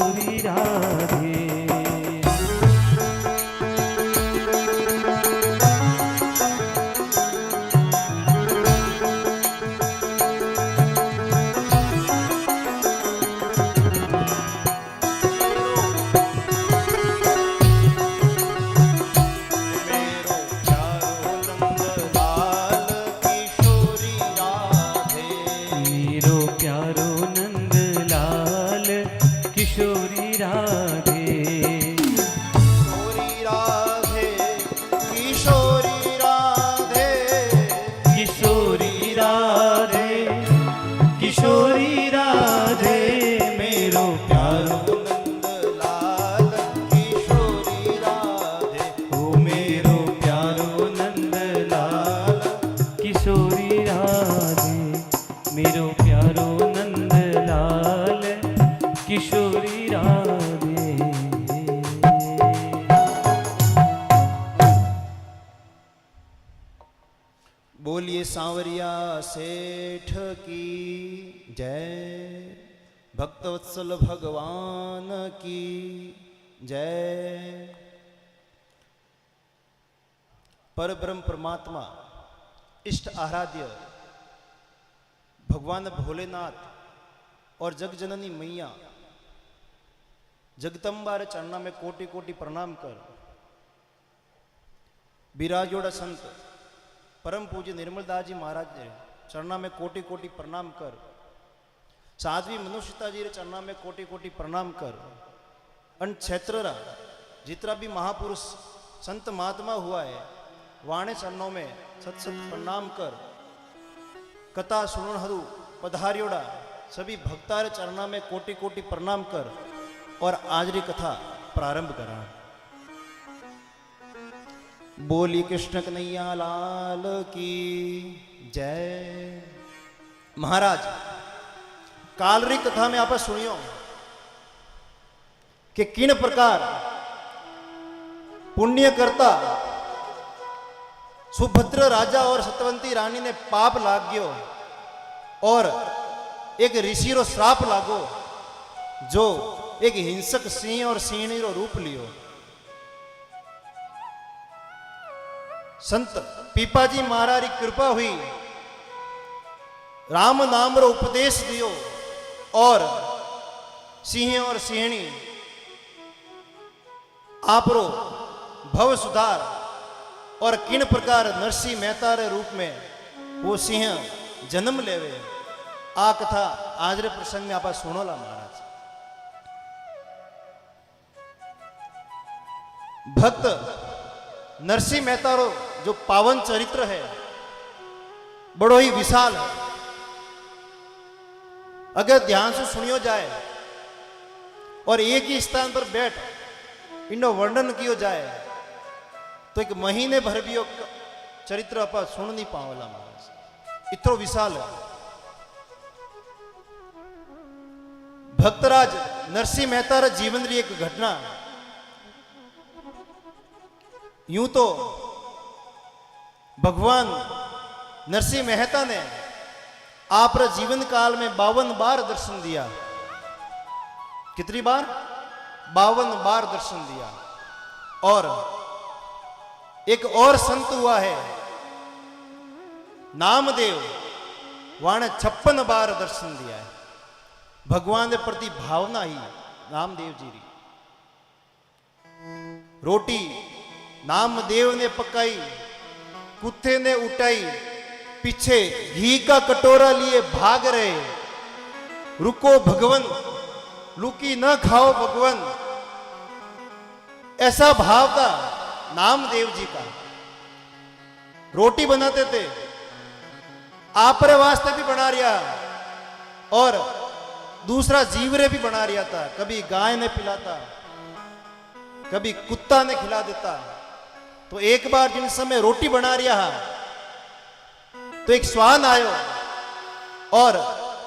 किशोरी राधे। किशोरी राधे, किशोरी राधे, किशोरी राधे, किशोरी राधे, मेरो प्यारो नंदलाल किशोरी राधे, ओ मेरो प्यारो नंदलाल किशोरी राधे, मेरो प्यारो नंदलाल किशोरी राधे। बोलिए सांवरिया सेठ की जय, भक्तवत्सल भगवान की जय। परब्रह्म परमात्मा इष्ट आराध्य भगवान भोलेनाथ और जगजननी मैया जगदम्बा रे चरणा में कोटि कोटि प्रणाम कर, बिराजोड़ा संत परम पूज्य निर्मलदास जी महाराज रे चरणा में कोटि कोटि प्रणाम कर, साध्वी मनुष्यता जी रे चरणा में कोटि कोटि प्रणाम कर, अन क्षेत्र रा जितना भी महापुरुष संत महात्मा हुआ है वाणे चरणों में सत सत प्रणाम कर, कथा सुनन हरु पधारियोड़ा सभी भक्तार चरणा में कोटि कोटि प्रणाम कर और आज री कथा प्रारंभ करा। बोली कृष्ण कन्हैया लाल की जय। महाराज काल री कथा में आप सुनियो कि किन प्रकार पुण्य करता सुभद्र राजा और सतवंती रानी ने पाप लाग गयो और एक ऋषि रो श्राप लागो जो एक हिंसक सिंह और सिंहनी रो रूप लियो। संत पीपाजी महाराज की कृपा हुई, राम नाम रो उपदेश दियो और सिंह और सिंहनी आप रो भव सुधार और किन प्रकार नरसिंह मेहता रे रूप में वो सिंह जन्म लेवे। आ कथा आज रे प्रसंग में आप सुनोला महाराज। भक्त नरसिंह मेहता रो जो पावन चरित्र है बड़ो ही विशाल है। अगर ध्यान से सुनियो जाए और एक ही स्थान पर बैठ इनो वर्णन कियो जाए तो एक महीने भर भी चरित्र आप सुन नहीं पावला महाराज, इतना विशाल है। भक्तराज नरसिंह मेहता रा जीवन री एक घटना यूं तो भगवान नरसिंह मेहता ने आप रा जीवन काल में 52 बार दर्शन दिया। कितनी बार? 52 बार दर्शन दिया। और एक और संत हुआ है नामदेव, वाणे 56 बार दर्शन दिया है। भगवान के प्रति भावना ही नामदेव जी री। रोटी नामदेव ने पकाई, कुत्ते ने उठाई, पीछे घी का कटोरा लिए भाग रहे। रुको भगवन, लुकी न खाओ भगवन, ऐसा भाव था नामदेव जी का। रोटी बनाते थे, आपरे वास्ते भी बना रिया और दूसरा जीवरे भी बना रिया था। कभी गाय ने पिलाता, कभी कुत्ता ने खिला देता। तो एक बार जिन समय रोटी बना रिया तो एक श्वान आयो और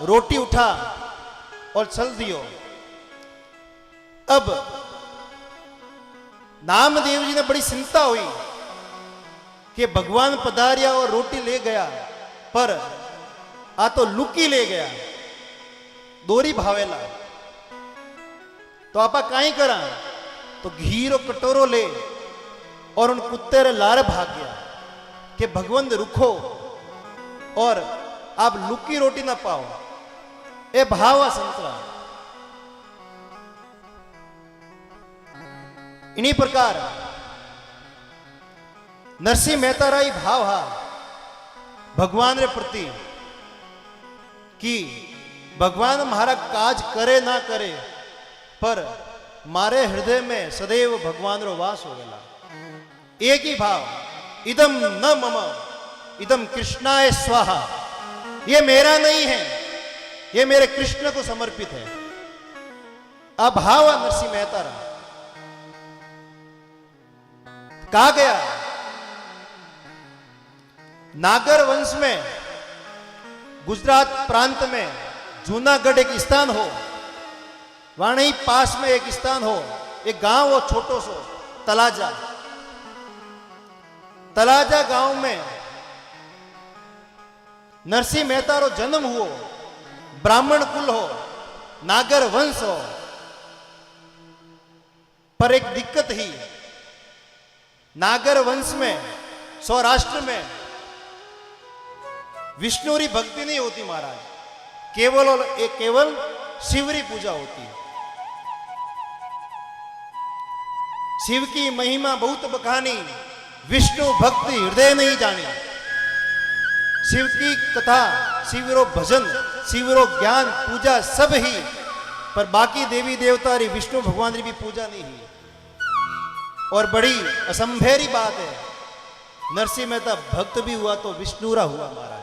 रोटी उठा और चल दियो। अब नामदेव जी ने बड़ी चिंता हुई कि भगवान पधारिया और रोटी ले गया, पर आ तो लुकी ले गया, दोरी भावेला। तो आपा काई करा तो घी रो कटोरो ले और उन कुत्ते रे लारे भाग गया कि भगवंत रुखो और आप लुकी रोटी ना पाओ। ए भावा संतरा इन्हीं प्रकार नरसिंह मेहता राई भाव हा भगवान रे प्रति कि भगवान हमारा काज करे ना करे पर मारे हृदय में सदैव भगवान रो वास हो गया। एक ही भाव इदम न मम इदम कृष्णाय स्वाहा, ये मेरा नहीं है, ये मेरे कृष्ण को समर्पित है। अभाव नरसिंह मेहता रा कहा गया नागर वंश में गुजरात प्रांत में जूनागढ़ एक स्थान हो, वहां ही पास में एक स्थान हो, एक गांव हो छोटो सो तलाजा। तलाजा गांव में नरसिंह मेहता रो जन्म हुओ। ब्राह्मण कुल हो, नागर वंश हो, पर एक दिक्कत ही नागर वंश में सौराष्ट्र में विष्णु री भक्ति नहीं होती महाराज, केवल और एक केवल शिवरी पूजा होती है। शिव की महिमा बहुत बखानी, विष्णु भक्ति हृदय नहीं जानी। शिव की कथा, शिवरो भजन, शिवरो ज्ञान पूजा सब ही, पर बाकी देवी देवता री विष्णु भगवान री भी पूजा नहीं ही। और बड़ी असंभेरी बात है, नरसिंह मेहता भक्त भी हुआ तो विष्णुरा हुआ महाराज।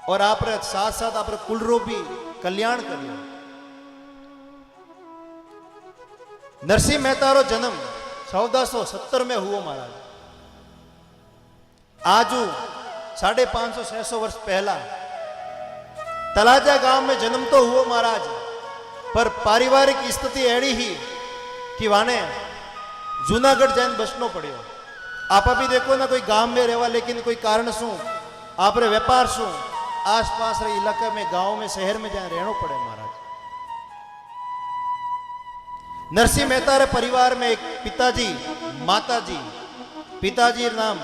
और आप साथ साथ आप कुलरो भी कल्याण करियो। नरसिंह मेहता रो जन्म 1470 में हुआ महाराज। आजू 550-600 वर्ष पहला तलाजा गांव में जन्म तो हुआ महाराज, पर पारिवारिक स्थिति ऐड़ी ही कि वाने जूनागढ़ जान बसनो पड़ियो। आप भी देखो ना, कोई गांव में रहवा लेकिन कोई कारण शू आप रे व्यापार शू आसपास रे इलाका में, गांव में, शहर में जाए रहना पड़े महाराज। नरसिंह मेहता रे परिवार में एक पिताजी माताजी, पिताजी नाम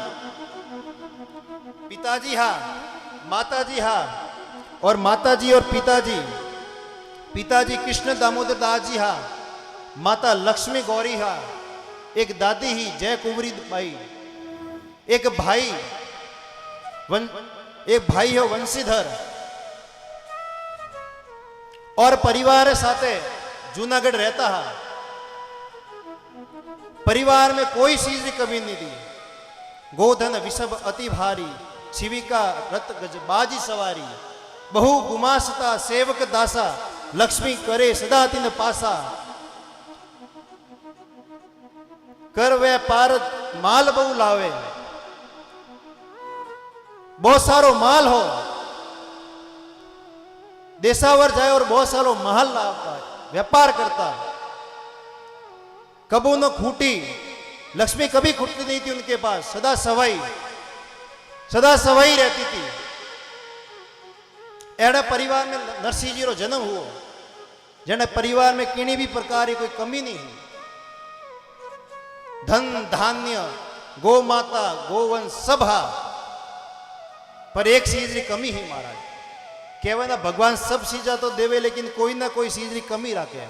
पिताजी हा, माताजी हा, और माताजी और पिताजी, पिताजी कृष्ण दामोदर दास जी हा, माता लक्ष्मी गौरी हा, एक दादी ही जय कुंवरी बाई, एक भाई एक भाई हो वंशीधर, और परिवार साथे जूनागढ़ रहता है। परिवार में कोई चीज की कमी नहीं थी। गोधन विषभ अति भारी, शिविका रत गज बाजी सवारी, बहु गुमासता सेवक दासा, लक्ष्मी करे सदा तिन पासा, कर व्यापार माल बहु लावे, बहुत सारो माल हो, देशावर जाए और बहुत सारो महल लाता, व्यापार करता, कबू न खूटी, लक्ष्मी कभी खुटती नहीं थी उनके पास, सदा सवाई रहती थी। एड़ा परिवार में नरसिंह जी रो जन्म हुआ, जने परिवार में किसी भी प्रकार की कोई कमी नहीं है। धन धान्य गौ माता गोवंश सब हा, पर एक चीज की कमी ही महाराज। कहवा ना भगवान सब चीजा तो देवे, लेकिन कोई ना कोई चीज की कमी रखे।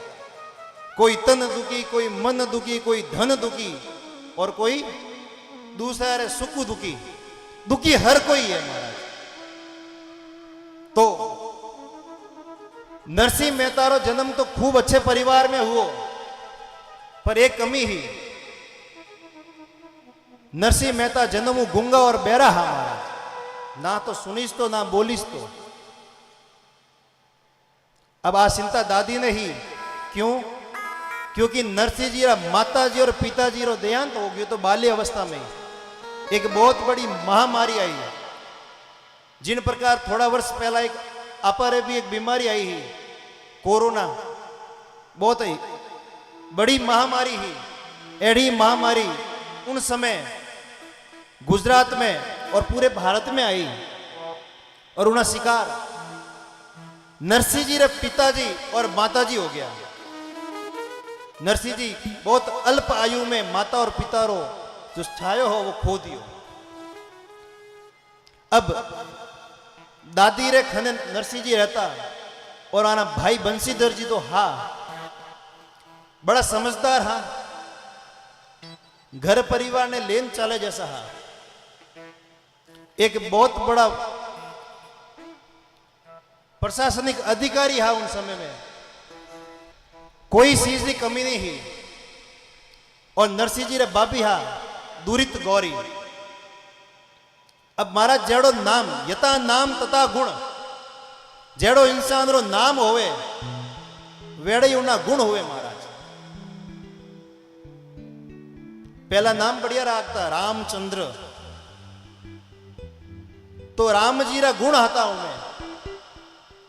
कोई तन दुखी, कोई मन दुखी, कोई धन दुखी, और कोई दूसरा रे सुख दुखी। दुखी हर कोई है महाराज। तो नरसिंह मेहता रो जन्म तो खूब अच्छे परिवार में हुआ, पर एक कमी ही, नरसिंह मेहता जन्म गूंगा और बेरा हा महाराज, ना तो सुनिस तो ना बोलिस तो। अब आ चिंता दादी ने ही, क्यों? क्योंकि नरसिंह जी माता जी और पिताजी रो देहांत हो गयो तो बाल्य अवस्था में एक बहुत बड़ी महामारी आई है। जिन प्रकार थोड़ा वर्ष पहला एक अपर भी एक बीमारी आई है, कोरोना, बहुत ही बड़ी महामारी ही। एड़ी महामारी उन समय गुजरात में और पूरे भारत में आई, और उन्हें शिकार नरसिंह जी रे पिताजी और माताजी हो गया। नरसिंह जी बहुत अल्प आयु में माता और पिता रो जो छायो हो वो खो दियो। अब दादी रे खने नरसिंह जी रहता और आना भाई बंसीधर जी तो हा बड़ा समझदार हा, घर परिवार ने लेन चाले जैसा हा, एक बहुत बड़ा प्रशासनिक अधिकारी हा उन समय में, कोई चीज की कमी नहीं ही। और नरसिंह जी रे बाबी हा दूरित गौरी। अब महाराज जेड़ो नाम यथा नाम तथा गुण, जेड़ो इंसान रो नाम होवे वेड़े ही उना गुण होवे महाराज। पहला नाम बढ़िया राखता रामचंद्र, तो राम जी रा गुण हता उनमें।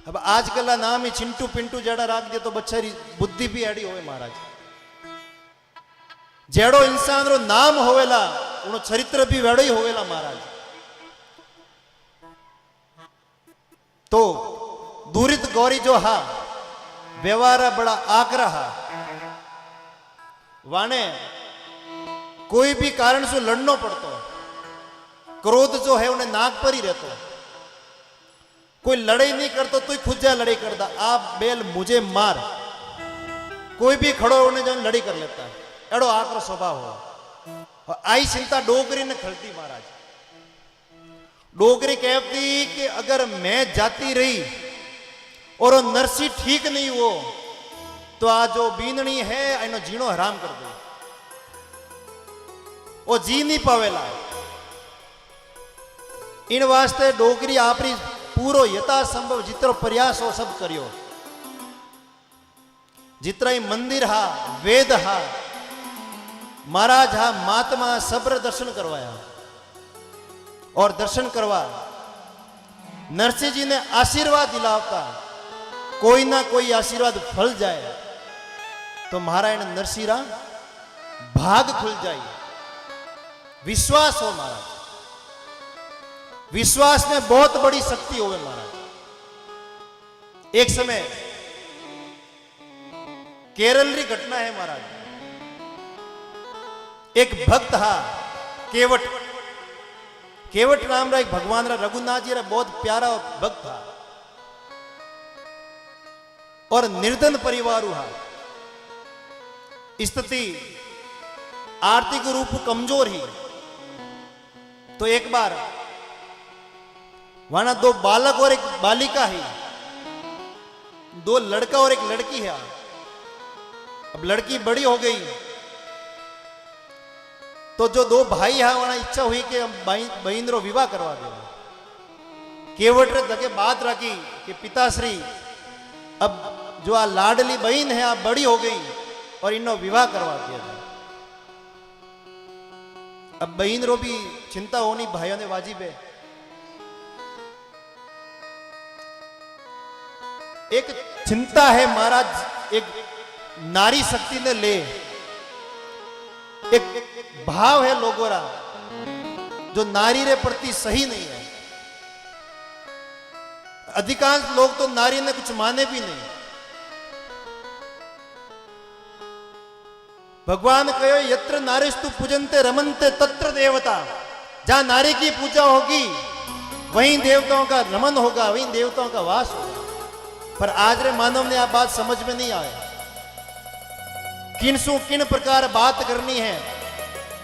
अब आजकल का नाम ही चिंटू पिंटू जेड़ा राख दे तो बच्चा बुद्धि भी एड़ी होवे महाराज। जेड़ो इंसान रो नाम होवेला उनो चरित्र भी वेड़ो ही होवेला महाराज। तो दूरित गौरी जो हा व्यवहार बड़ा आकरा हा, वाने कोई भी कारण से लड़ना पड़तो, क्रोध जो है उन्हें नाक पर ही रहतो। कोई लड़ाई नहीं करतो तो खुद जा लड़ाई करता, आप बेल मुझे मार, कोई भी खड़ो उन्हें जन लड़ी कर लेता है, एड़ो आकर स्वभाव हो। और आई चिंता डोगरी ने खलती महाराज। डोगरी कहती कि अगर मैं जाती रही और नरसी ठीक नहीं हो तो आज जो बीननी है इनो जीणो हराम कर दे, वो जी नहीं पावेला। इन वास्ते डोगरी आपरी पूरो यथा संभव जितरो प्रयास हो सब करियो। जितना ही मंदिर हा वेद हा महाराज हा महात्मा सब्र दर्शन करवाया। और दर्शन करवा नरसिंह जी ने आशीर्वाद दिलावता, कोई ना कोई आशीर्वाद फल जाए तो महाराज नरसिंह भाग खुल जाए। विश्वास हो महाराज, विश्वास में बहुत बड़ी शक्ति होवे महाराज। एक समय केरल की घटना है महाराज। एक भक्त हा केवट, केवट नाम रा एक भगवान रा रघुनाथ जी रा बहुत प्यारा भक्त था और निर्धन परिवार हा। स्थिति आर्थिक रूप कमजोर ही। तो एक बार वहां दो बालक और एक बालिका है, दो लड़का और एक लड़की है। अब लड़की बड़ी हो गई तो जो दो भाई है वहां इच्छा हुई कि हम बहन रो विवाह करवा दे। केवट रे दगे बात रखी कि पिताश्री अब जो आ लाडली बहन है आप बड़ी हो गई और इनो विवाह करवा दिया जाए। अब बहन रो भी चिंता होनी भाइयों ने वाजिब है। एक चिंता है महाराज, एक नारी शक्ति ने ले, एक भाव है लोगों रा जो नारी रे प्रति सही नहीं है। अधिकांश लोग तो नारी ने कुछ माने भी नहीं। भगवान कहो यत्र नारीस्तु पूजनते रमनते तत्र देवता। जहां नारी की पूजा होगी वहीं देवताओं का रमन होगा, वहीं देवताओं का वास होगा। पर आज रे मानव ने आप बात समझ में नहीं आया। किन किन प्रकार बात करनी है,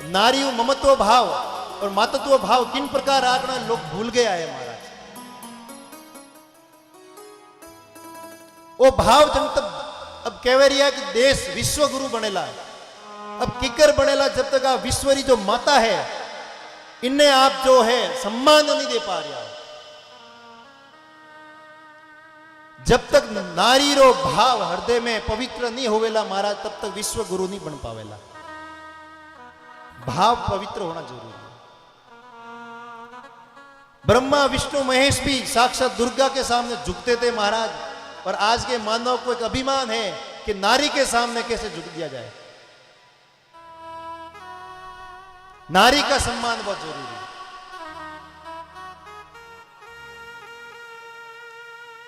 नारी ममत्व भाव और मातत्व भाव किन प्रकार आगना लोग भूल गया है महाराज। वो भाव जब तक अब कह रही कि देश विश्व गुरु बनेला, अब किकर बनेला जब तक आप विश्वरी जो माता है इन्हें आप जो है सम्मान नहीं दे पा रहा। जब तक नारी रो भाव हृदय में पवित्र नहीं होवेला महाराज तब तक विश्व गुरु नहीं बन पावेला। भाव पवित्र होना जरूरी है। ब्रह्मा विष्णु महेश भी साक्षात दुर्गा के सामने झुकते थे महाराज। और आज के मानव को एक अभिमान है कि नारी के सामने कैसे झुक दिया जाए। नारी का सम्मान बहुत जरूरी है।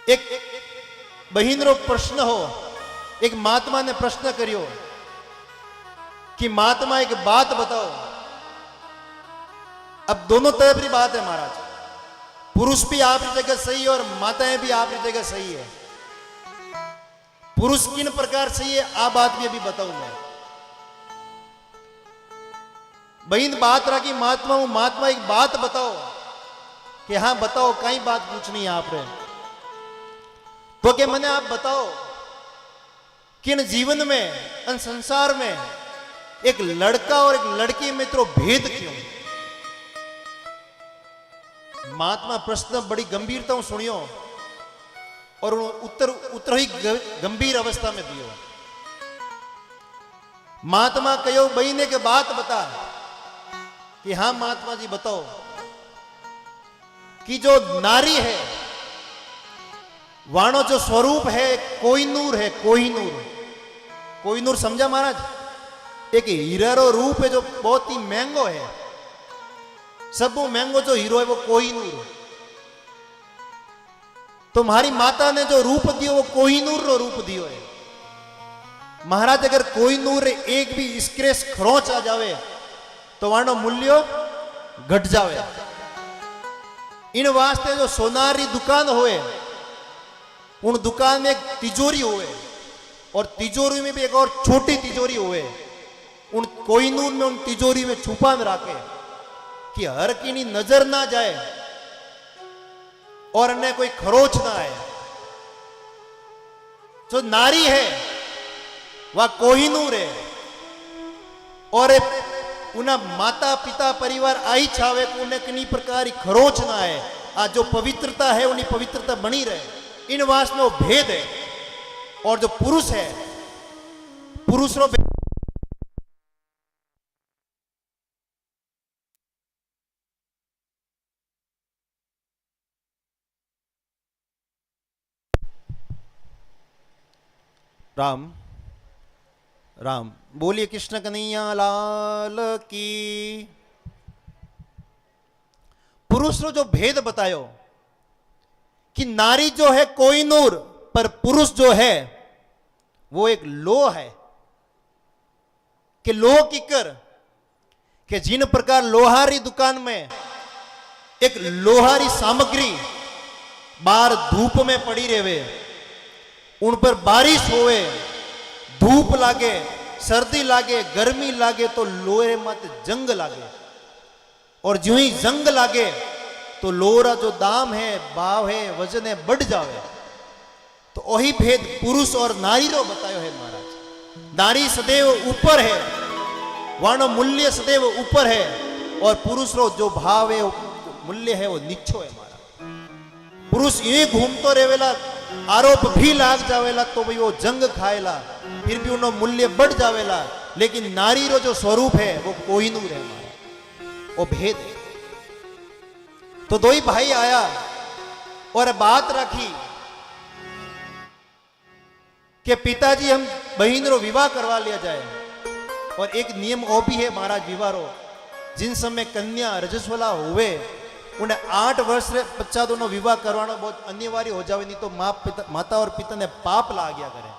एक बहिनरो प्रश्न हो। एक महात्मा ने प्रश्न करियो कि महात्मा एक बात बताओ। अब दोनों तरफ की बात है महाराज, पुरुष भी आपकी जगह सही है और माताएं भी आपकी जगह सही है। पुरुष किन प्रकार सही है आ बात भी अभी बताऊं मैं। बहन बात रखी महात्मा हूं, महात्मा एक बात बताओ कि हाँ बताओ, कई बात पूछनी है आप रे। तो क्या मैंने आप बताओ कि इन जीवन में, इन संसार में एक लड़का और एक लड़की में तो भेद क्यों? महात्मा प्रश्न बड़ी गंभीरता हूं सुनियो और उत्तर ही गंभीर अवस्था में दियो। महात्मा कहो बहने के बात बता कि हां महात्मा जी बताओ कि जो नारी है वाणो जो स्वरूप है कोहिनूर है। कोहिनूर, कोहिनूर समझा महाराज? एक हीरा रो रूप है जो बहुत ही महंगो है। सब महंगो जो हीरो है वो कोहिनूर। तुम्हारी माता ने जो रूप दियो वो कोहिनूर रो रूप दियो है महाराज। अगर कोहिनूर एक भी स्क्रेच खरोच आ जावे तो वाणो मूल्य घट जावे। इन वास्ते जो सोनारी दुकान होए उन दुकान में एक तिजोरी होए और तिजोरी में भी एक और छोटी तिजोरी होए। उन कोहिनूर में उन तिजोरी में छुपा में रखे कि हर की नजर ना जाए और अन्य कोई खरोच ना आए। जो नारी है वह कोहिनूर है और उन्हें माता पिता परिवार आई छावे को उन्हें किन्हीं प्रकार की खरोच ना आए। आज जो पवित्रता है उन्हीं पवित्रता बनी रहे। इन वास में वो भेद है। और जो पुरुष है, पुरुष रो राम राम बोलिए कृष्ण कन्हैया लाल की। पुरुष रो जो भेद बतायो कि नारी जो है कोहिनूर पर पुरुष जो है वो एक लोह है। कि लोह की कर कि जिन प्रकार लोहारी दुकान में एक लोहारी सामग्री बाहर धूप में पड़ी रहे, उन पर बारिश होवे, धूप लागे, सर्दी लागे, गर्मी लागे तो लोहे मत जंग लागे। और जो ही जंग लागे तो लोहरा जो दाम है, भाव है, वजन है बढ़ जावे। तो वही भेद पुरुष और नारी रो बतायो है महाराज। नारी सदैव ऊपर है, वर्ण मूल्य सदैव ऊपर है और पुरुष रो जो भाव है मूल्य है वो नीचो है महाराज। पुरुष ये घूमतो रहेला, आरोप भी लाग जावेला तो भाई वो जंग खाएला, फिर भी उन्हों मूल्य बढ़ जावेला। लेकिन नारी रो जो स्वरूप है वो कोहिनूर है महाराज, वो भेद है। तो दो ही भाई आया और बात रखी कि पिताजी हम बहन रो विवाह करवा लिया जाए। और एक नियम और भी है महाराज विवाह रो, जिन समय कन्या रजस्वला हुए उन्हें 8 वर्ष रे बच्चा दोनों विवाह करवाना बहुत अनिवार्य हो जावे, नहीं तो माता और पिता ने पाप ला गया करे।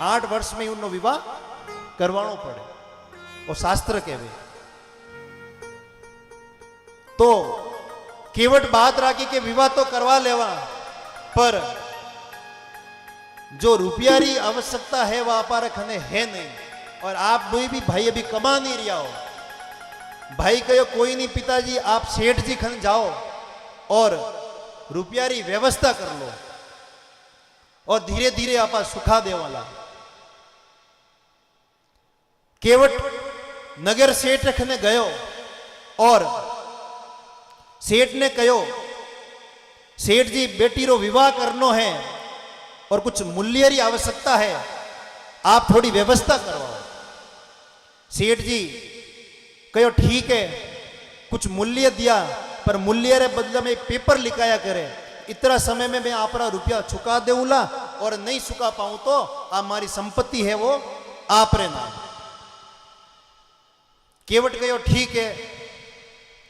8 वर्ष में उन्हें विवाह करवाना पड़े और शास्त्र कहवे। तो केवट बात राखी के विवाह तो करवा लेवा, पर जो रुपया री आवश्यकता है वह अपार खने है नहीं। और आप भी भाई अभी कमा नहीं रिया हो। भाई कहो कोई नहीं पिताजी आप सेठ जी खन जाओ और रुपया री व्यवस्था कर लो और धीरे धीरे आप सुखा दे वाला। केवट नगर सेठ खने गयो और सेठ ने कहो सेठ जी बेटी रो विवाह करनो है और कुछ मूल्य री आवश्यकता है, आप थोड़ी व्यवस्था करवाओ। सेठ जी कहो ठीक है, कुछ मूल्य दिया पर मूल्य रे बदले में पेपर लिखाया करे, इतना समय में मैं आपरा रुपया चुका देऊला और नहीं चुका पाऊं तो हमारी संपत्ति है वो आप रे नाम। केवट कहो ठीक है,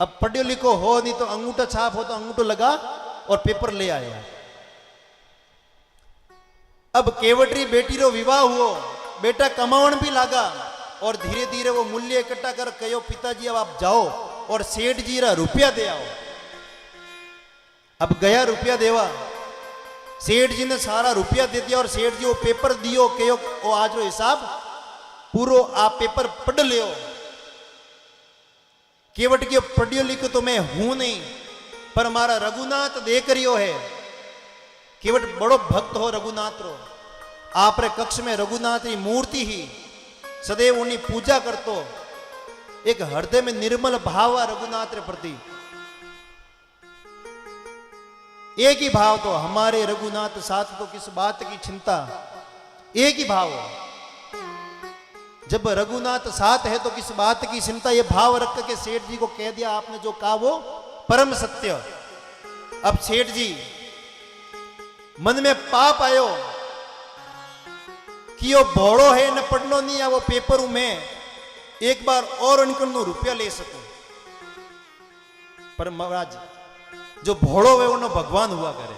अब पढ़ो लिखो हो नहीं तो अंगूठा छाप हो तो अंगूठो लगा और पेपर ले आया। अब केवटरी बेटी रो विवाह हुओ, बेटा कमावन भी लागा और धीरे धीरे वो मूल्य इकट्ठा कर कहो पिताजी अब आप जाओ और सेठ जी रा रुपया दे आओ। अब गया रुपया देवा, सेठ जी ने सारा रुपया दे दिया और सेठ जी वो पेपर दियो कहो वो आज रो हिसाब पूरो आप पेपर पढ़ लियो। केवट के पढ़ियो लिखो तो मैं हूं नहीं, पर मारा रघुनाथ देख रियो है। केवट बड़ो भक्त हो रघुनाथ रो, आप रे कक्ष में रघुनाथ की मूर्ति ही सदैव उन्हीं पूजा करतो। एक हृदय में निर्मल भाव है रघुनाथ रे प्रति, एक ही भाव तो हमारे रघुनाथ साथ तो किस बात की चिंता, एक ही भाव है। जब रघुनाथ साथ है तो किस बात की चिंता, ये भाव रख के सेठ जी को कह दिया आपने जो कहा वो परम सत्य। अब सेठ जी मन में पाप आयो कि वो भोड़ो है न पढ़नो नहीं है वो पेपर में एक बार और उनको रुपया ले सकूं, पर महाराज जो भोड़ो है वो भगवान हुआ करे।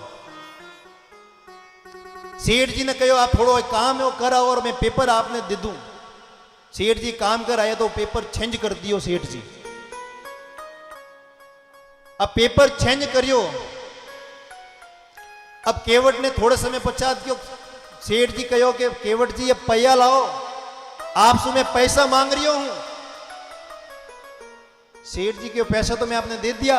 सेठ जी ने कहो आप थोड़ो काम है वो करा और मैं पेपर आपने दे दूं। सेठ जी काम कर आया तो पेपर चेंज कर दियो सेठ जी। अब पेपर चेंज करियो। अब केवट ने थोड़े समय पश्चात क्यों सेठ जी कहो कि केवट जी ये पैया लाओ, आपसे मैं पैसा मांग रही हूं। सेठ जी के पैसा तो मैं आपने दे दिया।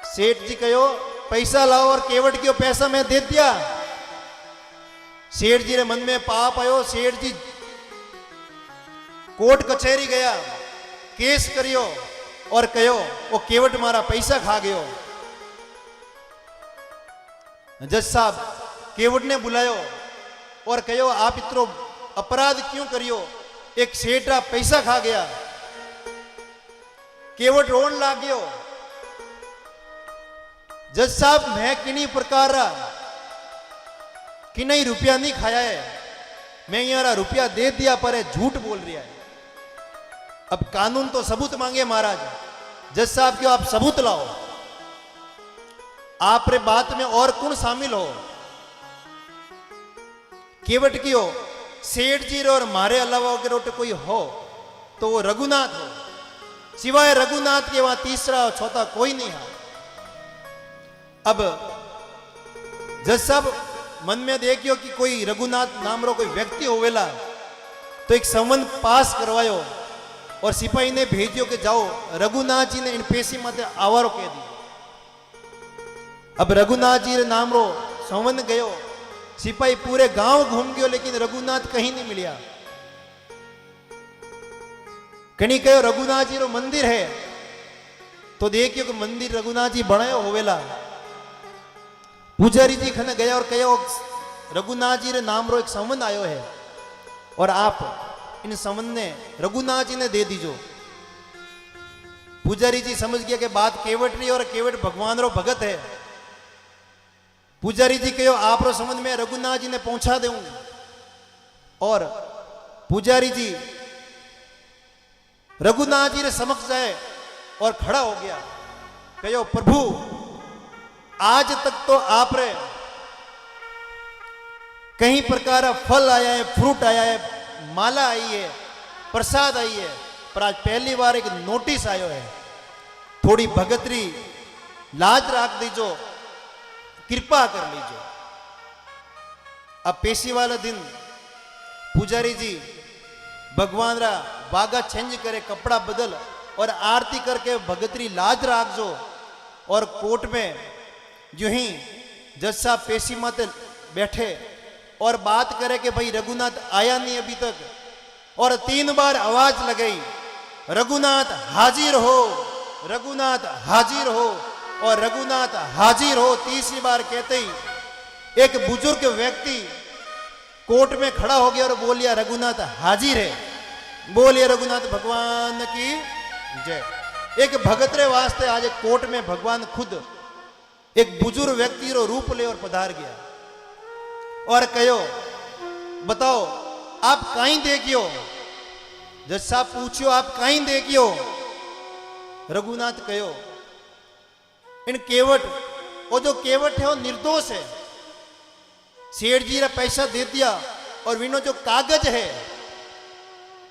सेठ जी कहो पैसा लाओ और केवट के पैसा मैं दे दिया। सेठ जी रे मन में पाप आयो। सेठ जी कोर्ट कचहरी गया, केस करियो और कहो वो केवट मारा पैसा खा गयो। जज साहब केवट ने बुलायो और कहो आप इतनो अपराध क्यों करियो, एक सेठा पैसा खा गया। केवट रोन लाग गयो। जज साहब मैं किन्हीं प्रकार कि नहीं रुपया नहीं खाया है, मैं यारा रुपया दे दिया पर है झूठ बोल रहा है। अब कानून तो सबूत मांगे महाराज। जज साहब क्यों आप सबूत लाओ, आप रे बात में और कौन शामिल हो। केवट की हो सेठ जी रो और मारे अलावा अगर कोई हो तो वो रघुनाथ हो, सिवाय रघुनाथ के वहां तीसरा और चौथा कोई नहीं है। अब जज साहब मन में देखियो कि कोई रघुनाथ नाम रो कोई व्यक्ति होवेला तो एक संबंध पास करवायो और सिपाही ने भेजियो कि जाओ रघुनाथ जी ने इन पेशी मत आवारो कह दी। अब रघुनाथ जी नाम रो संबंध गयो, सिपाही पूरे गांव घूम गयो लेकिन रघुनाथ कहीं नहीं मिलिया। कहीं कहो रघुनाथ जी रो मंदिर है तो देखियो कि मंदिर रघुनाथ जी बनायो होवेला। पुजारी जी खने गया और कहो रघुनाथ जी रे नाम रो एक संबंध आयो है और आप इन संबंध ने रघुनाथ जी ने दे दीजो। पुजारी जी समझ गया कि बात केवट रही और केवट भगवान रो भगत है। पुजारी जी कहो आप रो संबंध में रघुनाथ जी ने पहुंचा दूं। और पुजारी जी रघुनाथ जी रे समक्ष जाए और खड़ा हो गया। कहो प्रभु आज तक तो आप रे कई प्रकार फल आया है, फ्रूट आया है, माला आई है, प्रसाद आई है, पर आज पहली बार एक नोटिस आयो है। थोड़ी भगतरी लाज राख दीजो, कृपा कर लीजो। अब पेशी वाला दिन पुजारी जी भगवान रा बागा चेंज करे, कपड़ा बदल और आरती करके भगतरी लाज राख जो। और कोर्ट में जो ही जज साहब पेशी मत बैठे और बात करे कि भाई रघुनाथ आया नहीं अभी तक, और 3 बार आवाज लगाई रघुनाथ हाजिर हो, रघुनाथ हाजिर हो और रघुनाथ हाजिर हो। तीसरी बार कहते ही एक बुजुर्ग व्यक्ति कोर्ट में खड़ा हो गया और बोलिया रघुनाथ हाजिर है। बोलिए रघुनाथ भगवान की जय। एक भगतरे वास्ते आज कोर्ट में भगवान खुद एक बुजुर्ग व्यक्ति रो रूप ले और पधार गया और कहो बताओ आप कहीं देखियो। जज साहब पूछियो आप कहीं देखियो। रघुनाथ कहो इन केवट, वो जो केवट है वो निर्दोष है, सेठ जी ने पैसा दे दिया और विनो जो कागज है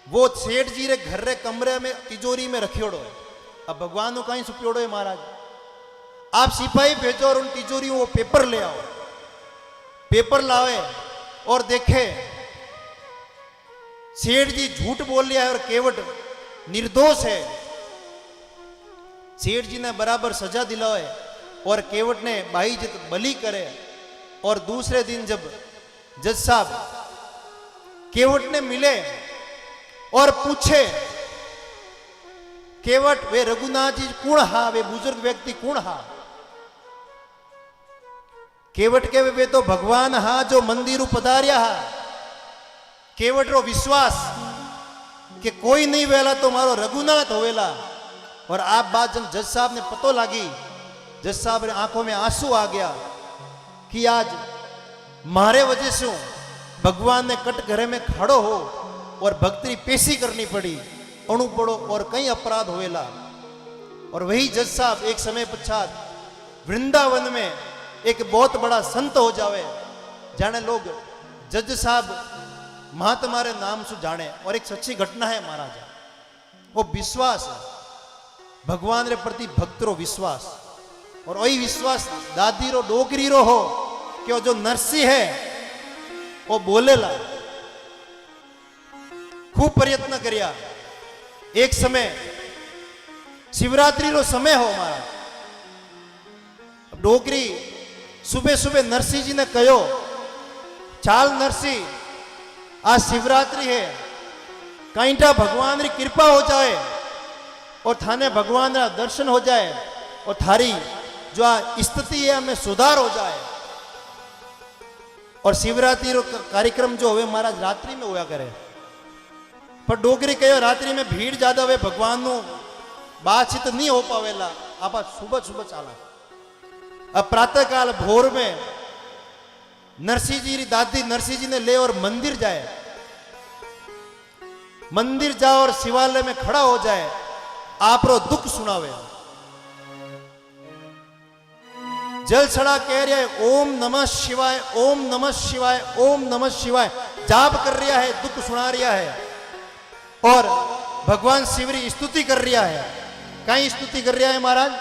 वो सेठ जी रे घर रे कमरे में तिजोरी में रखियोड़ो है। अब भगवान कहीं सुपियोड़ो है महाराज, आप सिपाही भेजो और उन तिजोरियों वो पेपर ले आओ। पेपर लावे और देखे सेठ जी झूठ बोल लिया है और केवट निर्दोष है। सेठ जी ने बराबर सजा दिलाए और केवट ने बाईजत बलि करे। और दूसरे दिन जब जज साहब केवट ने मिले और पूछे केवट वे रघुनाथ जी कौन हा, वे बुजुर्ग व्यक्ति कौन हा? केवट के वे तो भगवान हा जो मंदिर पधार्या हा। केवट रो विश्वास कि कोई नहीं वेला तो मारो रघुनाथ होवेला। और आप बात जब जज साहब ने पतो लागी, जज साहब रे आंखों में आंसू आ गया कि आज मारे वजह से भगवान ने कट घरे में खड़ो हो और भक्ति पेशी करनी पड़ी, अणु पड़ो और कई अपराध होवेला। और वही जज साहब एक समय पश्चात वृंदावन में एक बहुत बड़ा संत हो जावे, जाने लोग जज साहब महात्मा रे नाम से जाने। और एक सच्ची घटना है महाराज, वो विश्वास भगवान रे प्रति भक्त रो विश्वास। और वही विश्वास दादी रो डोगरी रो हो कि वो जो नरसी है वो बोलेला। खूब प्रयत्न करिया। एक समय शिवरात्रि रो समय हो महाराज, डोगरी सुबह सुबह नरसी जी ने कहो चाल नरसी आज शिवरात्रि है, कईटा भगवान री कृपा हो जाए और थाने भगवान रा दर्शन हो जाए और थारी जो स्थिति है हमें सुधार हो जाए। और शिवरात्रि रो कार्यक्रम जो हुए महाराज रात्रि में हुआ करे, पर डोगरी कहो रात्रि में भीड़ ज्यादा हुए, भगवान नु बातचीत नहीं हो पावेला। आप सुबह सुबह चाला। अब प्रातः काल भोर में नरसिंह जी री दादी नरसिंह जी ने ले और मंदिर जाए, मंदिर जाओ और शिवालय में खड़ा हो जाए, आप रो दुख सुनावे। जल छड़ा कह रहा है ओम नमः शिवाय, ओम नमः शिवाय, ओम नमः शिवाय जाप कर रहा है, दुख सुना रहा है और भगवान शिव री स्तुति कर रहा है। कहीं स्तुति कर रहा है महाराज,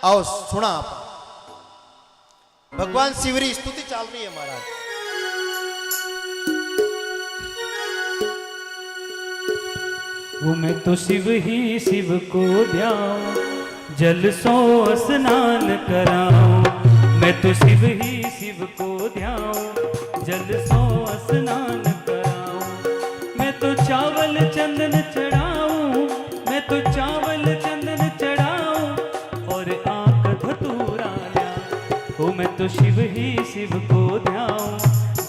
आओ सुना आप। भगवान शिव री स्तुति चल रही है महाराज। वो मैं तो शिव ही शिव को ध्याऊं, जल सो स्नान कराऊं। मैं तो शिव ही शिव को ध्याऊं, जल सो स्नान कराऊं। मैं तो चावल चंदन चढ़ाऊं, मैं तो चावल चंदन चढ़ाऊं और आंख धतूरा लाऊं। ओ मैं तो शिव ही शिव को ध्याऊं,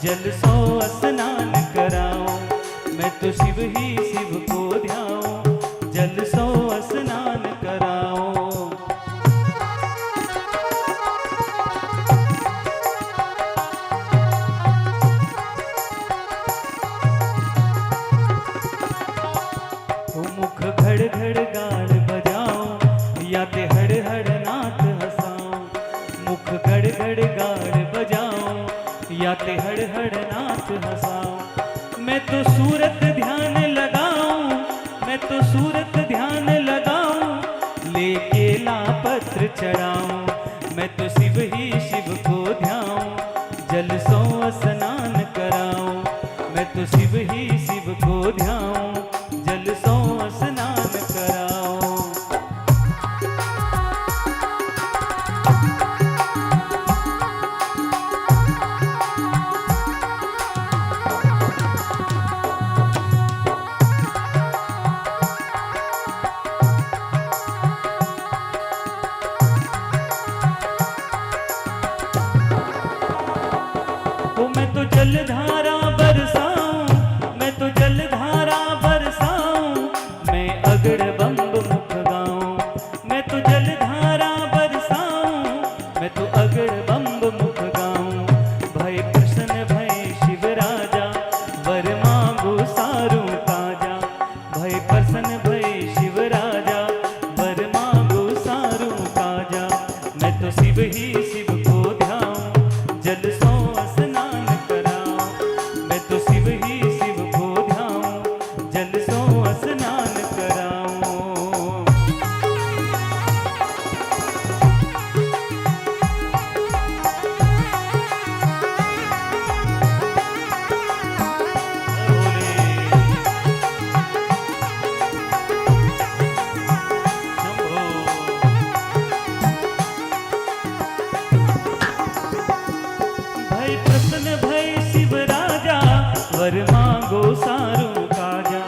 जल सो स्नान कराऊं। मैं तो शिव ही शिव को ध्याऊं, जल सो स्नान कराऊं। मुख घड़ घड़ गान बजाऊं या ते हड़ हड़ नाथ हंसाऊं। मुख घड़ घड़ गान बजाऊं या ते हड़ हड़ नाथ हंसाऊं। मैं तो सूरत ध्यान लगाऊं, मैं तो सूरत ध्यान लगाऊं, लेके लापत्र चढ़ाऊं। मैं तो शिव ही शिव को ध्याऊं, जल सो स्नान कराऊं। मैं तो शिव ही शिव को ध्याऊं, जल सो स्नान कराऊं। तो मैं तो जलधारा बरसाऊं, मैं तो जलधारा बरसाऊं, मैं अगड़ बम्ब मुख गाऊं। मैं तो जलधारा बरसाऊं, मैं तो अगड़ बम्ब मुख गाऊं। भय प्रसन्न भय शिव राजा, वर मांगो सारू काजा। भय प्रसन्न भय शिव राजा, वर मांगो सारू काजा। मैं तो शिव ही शिव को ध्याऊं, जल सो स्नान सारू काजा।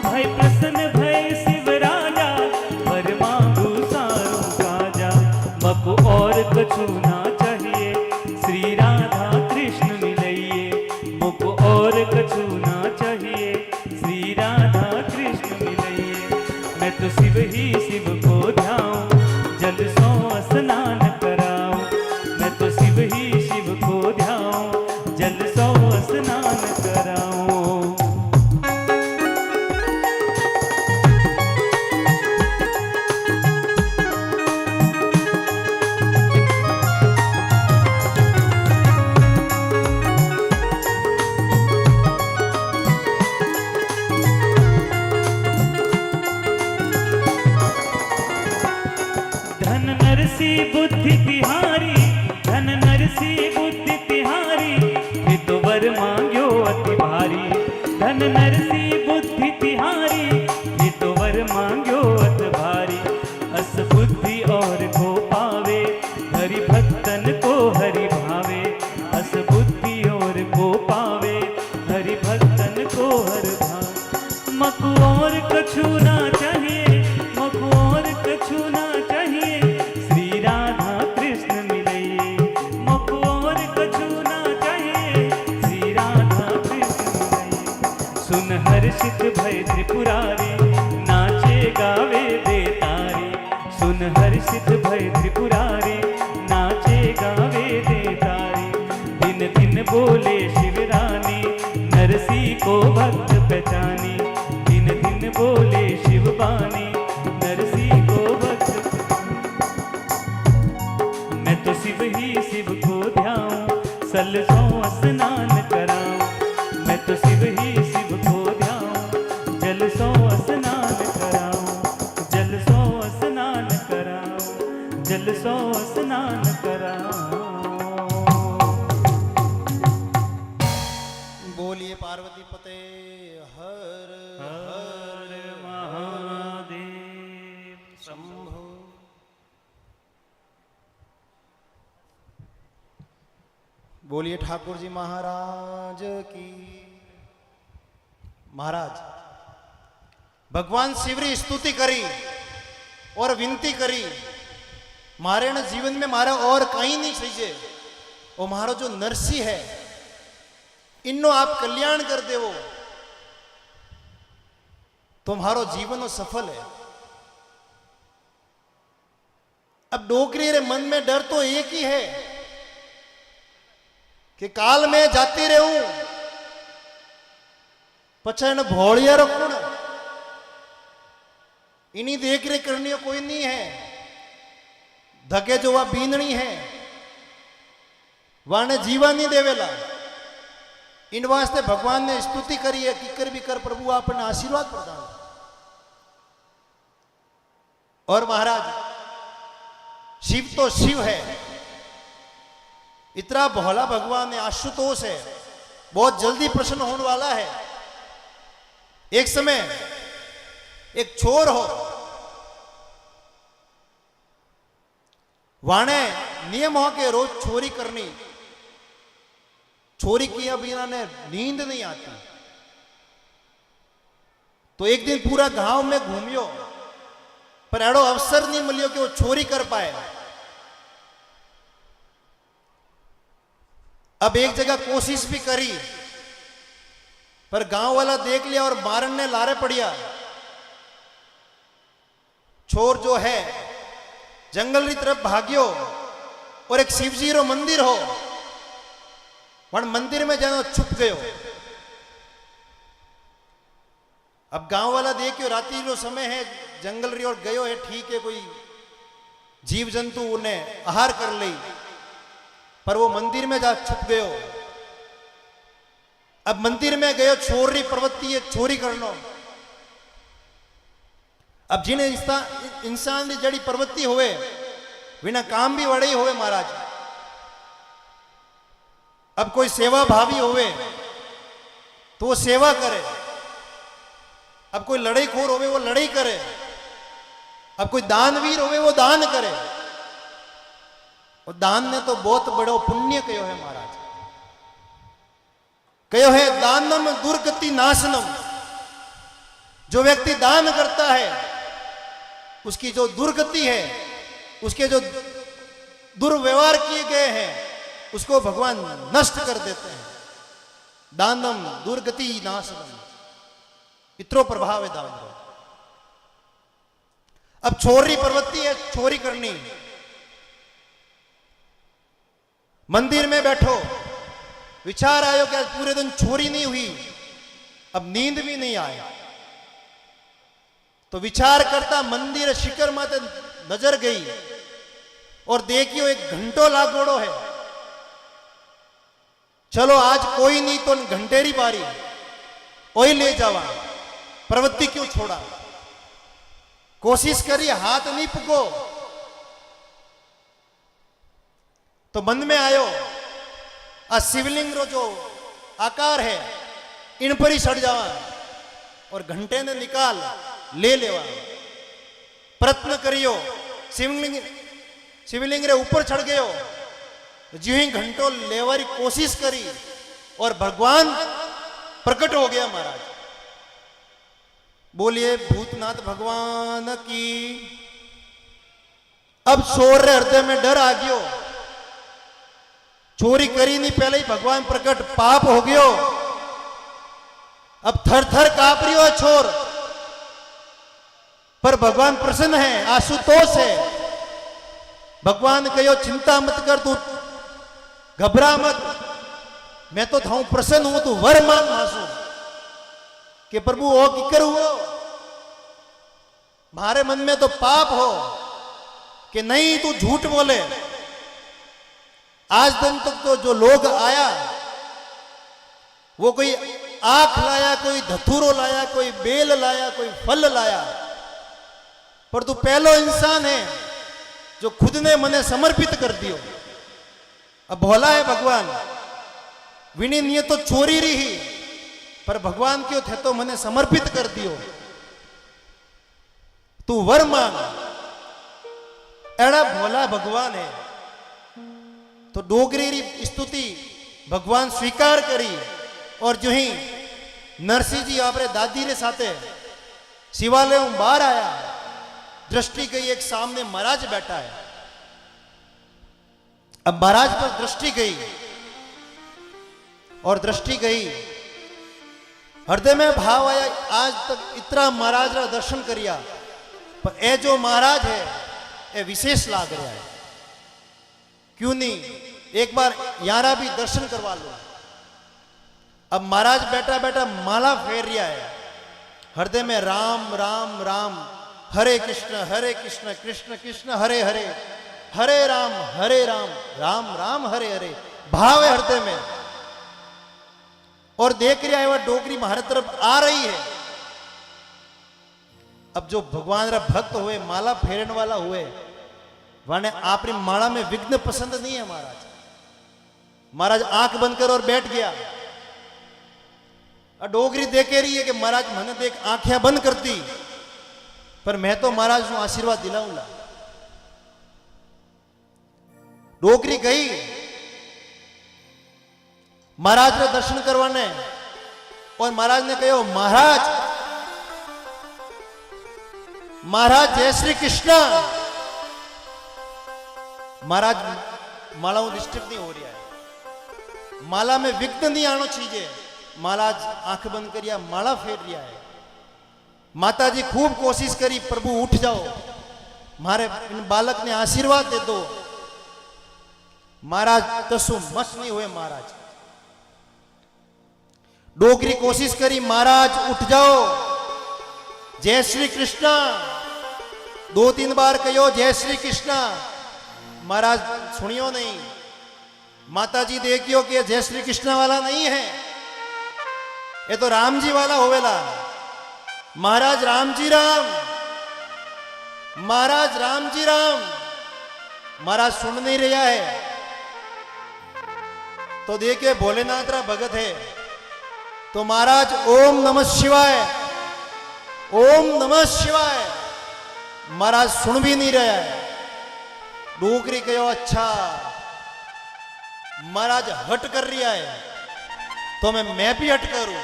भय प्रसन्न भय शिव राजा, वर मांगू सारू काजा। मको और कछु ना चाहिए, श्री राधा कृष्ण मिलइए। मुको और कछु ना चाहिए, श्री राधा कृष्ण मिलइए। मैं तो शिव ही शिव को ध्याऊं, जल सो स्नान कराऊं। मैं तो शिव ही शिव को ध्याऊं, जल सो स्नान कराऊं। धन नरसी बुद्धि तिहारी, धन नरसी बुद्धि तिहारी। ये तो वर मांग्यो अति भारी, धन नरसी बुद्धि तिहारी। ये तो वर मांग्यो अति भारी। अस बुद्धि और को पावे, हरि भक्तन को हरि भावे। अस बुद्धि और को पावे, हरि भक्तन को हरि भावे। मको और कछु ना चाहिए, मको और कछु ना चाहिए, श्री राधा कृष्ण मिलइए। मको और कछु ना चाहिए, श्री राधा कृष्ण मिलइए। सुन हर्षित भय त्रिपुरारी, नाचे गावे दे तारी। सुन हर्षित भय त्रिपुरारी, नाचे गावे दे तारी। दिन दिन बोले शिवरानी, नरसी को भक्त पहचानी। दिन दिन बोले शिवबानी, नरसी को भक्त। मैं तो शिव ही शिव को ध्याऊं, सल सो स्नान कराऊं। मैं तो शिव ही शिव को ध्याऊं, जल सो स्नान कराऊं। जल सो स्नान कराऊं, जल सो स्नान कराऊं। बोलिए पार्वती पते हर हर महादेव शंभु। बोलिए ठाकुर जी महाराज की। महाराज भगवान शिव री स्तुति करी और विनती करी, मारे न जीवन में मारा और कहीं नहीं चाहिए। वो मारो जो नरसी है, इन्नो आप कल्याण कर दे वो, तुम्हारो जीवन सफल है। अब डोकरी रे मन में डर तो एक ही है कि काल में जाती रहूं, पछन भोलिया रखूं, इन्हीं देख रे करनी कोई नहीं है। धके जो वह बींदनी है, वाने जीवा नहीं देवेला। इन वास्ते भगवान ने स्तुति करी है कि कर भी कर प्रभु आपने आशीर्वाद प्रदान। और महाराज शिव तो शिव है, इतना भोला भगवान है, आशुतोष है, बहुत जल्दी प्रसन्न होने वाला है। एक समय एक छोर हो, वाणे नियम हो के रोज चोरी करनी। चोरी किया बिना ने नींद नहीं आती। तो एक दिन पूरा गांव में घूमियो, पर एड़ो अवसर नहीं मिलियो कि वो चोरी कर पाए। अब एक जगह कोशिश भी करी, पर गांव वाला देख लिया और मारन ने लारे पड़िया। छोर जो है जंगल की तरफ भाग्यो, और एक शिवजी रो मंदिर हो, वह मंदिर में जानो छुप गयो। अब गांव वाला देखियो रात्रि रो समय है, जंगल री ओर गयो है, ठीक है, कोई जीव जंतु उन्हें आहार कर ली, पर वो मंदिर में जा छुप गयो। अब मंदिर में गयो, चोर री प्रवृत्ति है, चोरी करनो। अब जिन्हें इंसान की जड़ी प्रवृत्ति होवे, बिना काम भी वड़े होवे महाराज। अब कोई सेवा भावी होवे तो वो सेवा करे, अब कोई लड़ाई खोर होवे वो लड़ाई करे, अब कोई दानवीर होवे वो दान करे। और दान ने तो बहुत बड़ो पुण्य कयो है महाराज। कहो है दानम दुर्गति नाशनम। जो व्यक्ति दान करता है उसकी जो दुर्गति है, उसके जो दुर्व्यवहार किए गए हैं उसको भगवान नष्ट कर देते हैं। दानम दुर्गति नाशनम, इतरो प्रभाव है दान का। अब चोरी प्रवृत्ति है, चोरी करनी। मंदिर में बैठो, विचार आयो कि आज पूरे दिन चोरी नहीं हुई, अब नींद भी नहीं आया, तो विचार करता मंदिर शिखर माते नजर गई और देखियो एक घंटो लागोड़ो है। चलो आज कोई नहीं तो घंटेरी बारी वही ले जावा, प्रवृत्ति क्यों छोड़ा? कोशिश करी, हाथ नहीं पुगो तो मन में आयो आ शिवलिंग रो जो आकार है इन पर ही सड़ जावा और घंटे ने निकाल ले लेवा। प्रयत्न करियो, शिवलिंग रे ऊपर चढ़ गयो, जो ही घंटो लेवारी कोशिश करी और भगवान प्रकट हो गया। महाराज बोलिए भूतनाथ भगवान की। अब चोर रे हृदय में डर आ गयो, चोरी करी नहीं पहले ही भगवान प्रकट, पाप हो गयो। अब थर थर कांप रही हो चोर, पर भगवान प्रसन्न है, आशुतोष है। भगवान कहो चिंता मत कर, तू घबरा मत, मैं तो थाऊ प्रसन्न हूं, तू वर मांग मासू कि प्रभु ओ किकर हुओ, मारे मन में तो पाप हो कि नहीं तू झूठ बोले। आज दिन तक तो जो लोग आया वो कोई आंख लाया, कोई धतूरो लाया, कोई बेल लाया, कोई फल लाया, पर तू पहलो इंसान है जो खुद ने मने समर्पित कर दियो। अब भोला है भगवान, विनी नियत तो चोरी रही, पर भगवान क्यों थे तो मने समर्पित कर दियो, तू वर मांग। एड़ा भोला भगवान है। तो डोगरी री स्तुति भगवान स्वीकार करी और जो ही नरसिंह जी आपरे दादी रे साथे शिवालय में बाहर आया, दृष्टि गई, एक सामने महाराज बैठा है। अब महाराज पर दृष्टि गई और दृष्टि गई, हृदय में भाव आया, आज तक इतना महाराज रा दर्शन करिया, पर ए जो महाराज है ये विशेष लाग रहा है, क्यों नहीं एक बार यारा भी दर्शन करवा लो। अब महाराज बैठा बैठा माला फेर रहा है, हृदय में राम राम राम, हरे कृष्ण कृष्ण कृष्ण हरे हरे, हरे राम राम राम हरे हरे भाव है हृदय में। और देख रहा है वह डोगरी हमारे तरफ आ रही है। अब जो भगवान रा भक्त हुए, माला फेरने वाला हुए, वाने आपरी माला में विघ्न पसंद नहीं है। महाराज आंख बंद कर और बैठ गया। डोगरी देखे रही है कि महाराज मैंने देख आंखें बंद करती, पर मैं तो महाराज को आशीर्वाद दिलाऊंगा। डोगरी गई महाराज ने दर्शन करवाने और महाराज ने कहो महाराज जय श्री कृष्ण। महाराज माला डिस्टर्ब नहीं हो रहा है, माला में विघ्न नहीं आना चाहिए। महाराज आंख बंद करिया, माला फेर रिया है। माता जी खूब कोशिश करी, प्रभु उठ जाओ, मारे इन बालक ने आशीर्वाद दे दो। महाराज तसु मस नहीं हुए। महाराज डोगरी कोशिश करी, महाराज उठ जाओ, जय श्री कृष्ण। 2-3 बार कहो जय श्री कृष्ण, महाराज सुनियो नहीं। माता जी देखियो कि जय श्री कृष्ण वाला नहीं है, ये तो राम जी वाला होवेला। महाराज राम जी राम, महाराज राम जी राम। महाराज सुन नहीं रहा है, तो देखिए भोलेनाथ रा भगत है, तो महाराज ओम नमः शिवाय, ओम नमः शिवाय। महाराज सुन भी नहीं रहा है। डोगरी कहो अच्छा, महाराज हट कर रहा है। तो मैं भी हट करूं।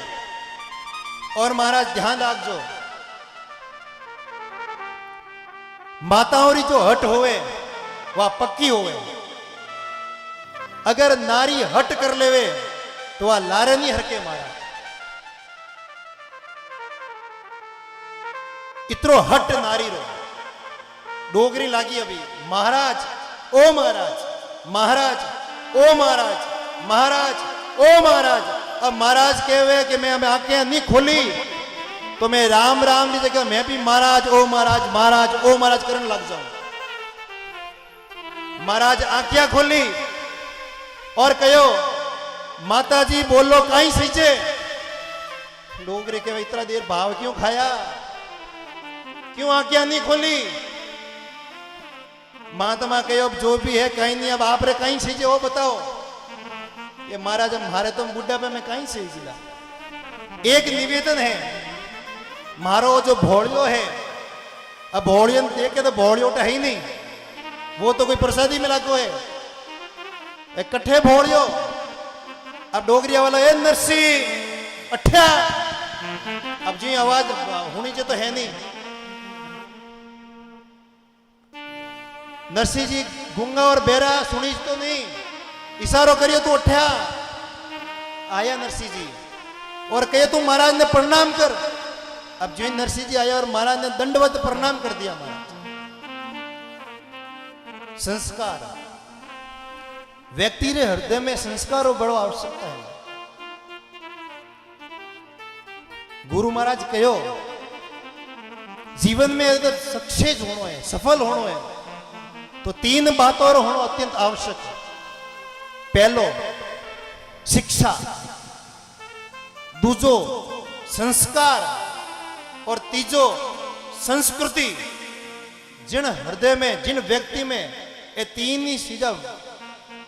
और महाराज ध्यान रखजो, माताओं री जो हट होवे वह पक्की होवे। अगर नारी हट कर लेवे तो वह लारे नहीं हरके महाराज। इतरो हट नारी रो डोगरी लागी अभी। महाराज ओ महाराज, महाराज ओ महाराज, महाराज ओ महाराज। अब महाराज कहवे कि मैं आंखें नहीं खोली तो मैं राम राम की जगह मैं भी महाराज ओ महाराज, महाराज ओ महाराज करने लग जाऊं। महाराज आंखें खोली और कहो माता जी बोलो कहीं सींचे। डोगरे के इतना देर भाव क्यों खाया, क्यों आंखें नहीं खोली। महात्मा कहो अब जो भी है कहीं नहीं, अब आप रे कहीं सींचे वो बताओ। ये महाराज हमारे तो बुढ़ा पे मैं कहीं से जिला। एक निवेदन है, मारो जो भोड़ियो है, अब भोड़ियन देखे तो भोड़ियो तो है ही नहीं, वो तो कोई प्रसादी मिला को है। इकट्ठे भोड़ियो। अब डोगरिया वाला ए नरसी अठ्या, अब जी आवाज होनी चाहिए तो है नहीं। नरसी जी गूंगा और बेरा सुनी तो नहीं, इशारो करियो तो उठा। आया नरसी जी और कहे तू महाराज ने प्रणाम कर। अब जो नरसी जी आया और महाराज ने दंडवत प्रणाम कर दिया। महाराज संस्कार, व्यक्ति रे हृदय में संस्कारों बड़ो आवश्यकता है। गुरु महाराज कहो जीवन में अगर सक्सेस होना है, सफल होना है तो तीन बातों और होना अत्यंत आवश्यक है। पहलो शिक्षा, दूजो संस्कार और तीजो संस्कृति। जिन हृदय में, जिन व्यक्ति में ये तीन ही चीजें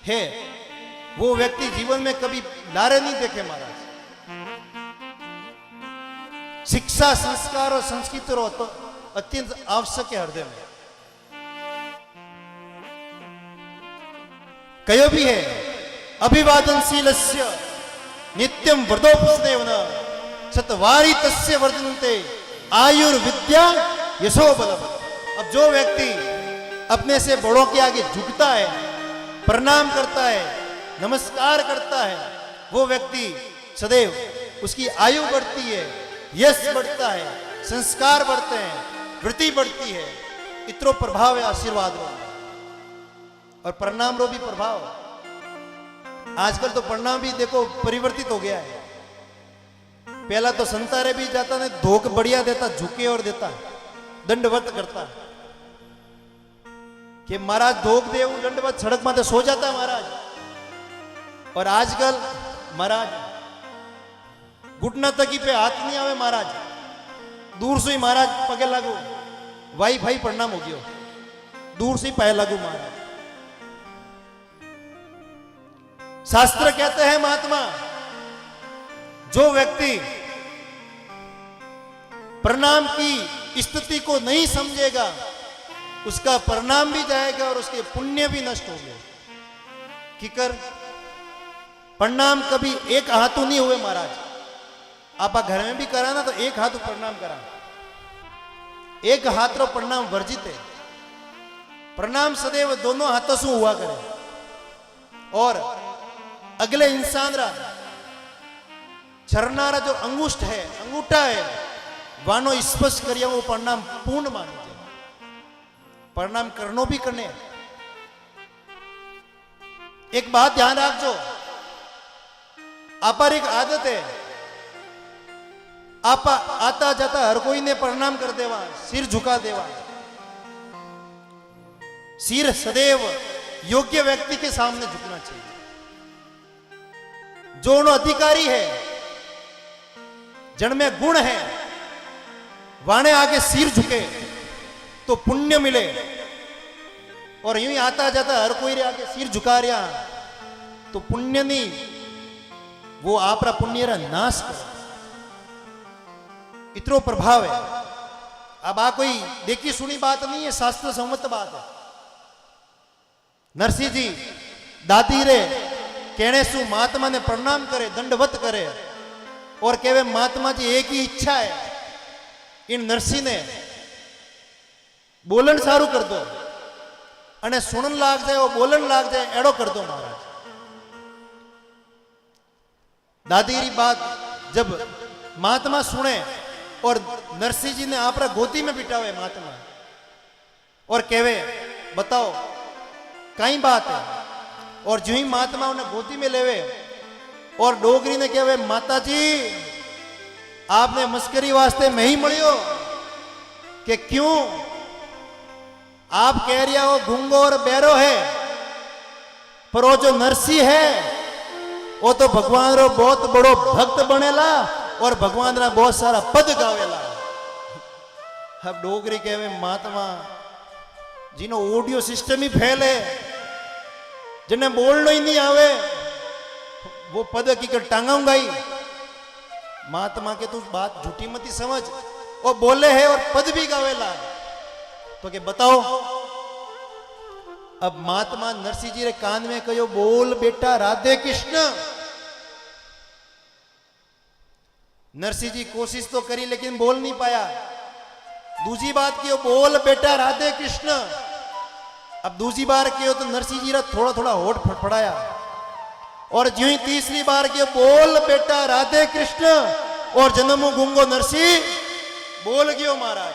है वो व्यक्ति जीवन में कभी लारे नहीं देखे महाराज। शिक्षा, संस्कार और संस्कृति तो अत्यंत आवश्यक है हृदय में। कयो भी है अभिवादनशीलस्य नित्यम वृद्धोपस्नेव सतवारी तस्य वर्धनते आयुर्विद्या यशो बलम। अब जो व्यक्ति अपने से बड़ों के आगे झुकता है, प्रणाम करता है, नमस्कार करता है, वो व्यक्ति सदैव उसकी आयु बढ़ती है, यश बढ़ता है, संस्कार बढ़ते हैं, वृत्ति बढ़ती है। इतनो प्रभाव है आशीर्वाद रो और प्रणाम रो भी प्रभाव। आजकल तो प्रणाम भी देखो परिवर्तित हो गया है। पहला तो संतारे भी जाता ने धोख बढ़िया देता, झुके और देता, दंडवत करता कि महाराज धोख दे दंडवत सड़क माथे सो जाता है महाराज। और आजकल महाराज घुटना तकी पे हाथ नहीं आवे महाराज, दूर से ही महाराज पगे लागू, वाईफाई प्रणाम हो गयो, दूर से ही पैर लागू महाराज। शास्त्र कहते हैं महात्मा जो व्यक्ति प्रणाम की स्थिति को नहीं समझेगा उसका प्रणाम भी जाएगा और उसके पुण्य भी नष्ट होंगे। किकर प्रणाम कभी एक हाथों नहीं हुए महाराज। आप घर में भी करा ना तो एक हाथ प्रणाम करा, एक हाथ रो प्रणाम वर्जित है। प्रणाम सदैव दोनों हाथों से हुआ करे और अगले इंसान रा छरनारा जो अंगुष्ठ है, अंगूठा है, वानो स्पर्श करिया वो प्रणाम पूर्ण माने। प्रणाम करनो भी करने। एक बात ध्यान रखो, आप एक आदत है, आप आता जाता हर कोई ने प्रणाम कर देवा, सिर झुका देवा। सिर सदैव योग्य व्यक्ति के सामने झुकना चाहिए। जो उन अधिकारी है, जन में गुण है, वाणे आगे सिर झुके तो पुण्य मिले। और यूं ही आता जाता हर कोई रे आगे सिर झुका रहा तो पुण्य नहीं, वो आप रा पुण्य रा नाश कर। इतनो प्रभाव है। अब आ कोई देखी सुनी बात नहीं है, शास्त्र सम्मत बात है। नरसिंह जी दादी रे कहने शू महात्मा ने प्रणाम करे, दंडवत करे और कहवे महात्मा जी एक ही इच्छा है, इन नरसिंह ने बोलन सारू कर दो अने सुनन लाग जाए, वो बोलन लाग जाए, एड़ो कर दो महाराज। दादी री बात जब महात्मा सुने और नरसिंह जी ने आप गोदी में बिठावे महात्मा और कहवे बताओ कई बात है, और जो ही महात्मा उन्हें गोदी में लेवे और डोगरी ने कहवे माता जी आपने मस्करी वास्ते मैं ही मलियो कि क्यों आप कह रिया हो गूंगो और बैरो है, पर वो जो नरसिंह है वो तो भगवान रो बहुत बड़ो भक्त बनेला और भगवान रा बहुत सारा पद गावेला। अब डोगरी कहवे महात्मा जिनो ऑडियो सिस्टम ही फेल है, जिन्हें बोलना ही नहीं आवे, वो पद की कर टांगाऊंगा ही। महात्मा के तू बात झूठी मती समझ, वो बोले है और पद भी गावेला, तो के बताओ। अब महात्मा नरसिंह जी रे कान में कहो बोल बेटा राधे कृष्ण। नरसिंह जी कोशिश तो करी लेकिन बोल नहीं पाया। दूसरी बात की बोल बेटा राधे कृष्ण। अब दूसरी बार कियो तो नरसिंह जी रा थोड़ा थोड़ा होठ फड़फड़ाया, और जो ही तीसरी बार कियो बोल बेटा राधे कृष्ण, और जन्मो गूंगो नरसिंह बोल गयो महाराज।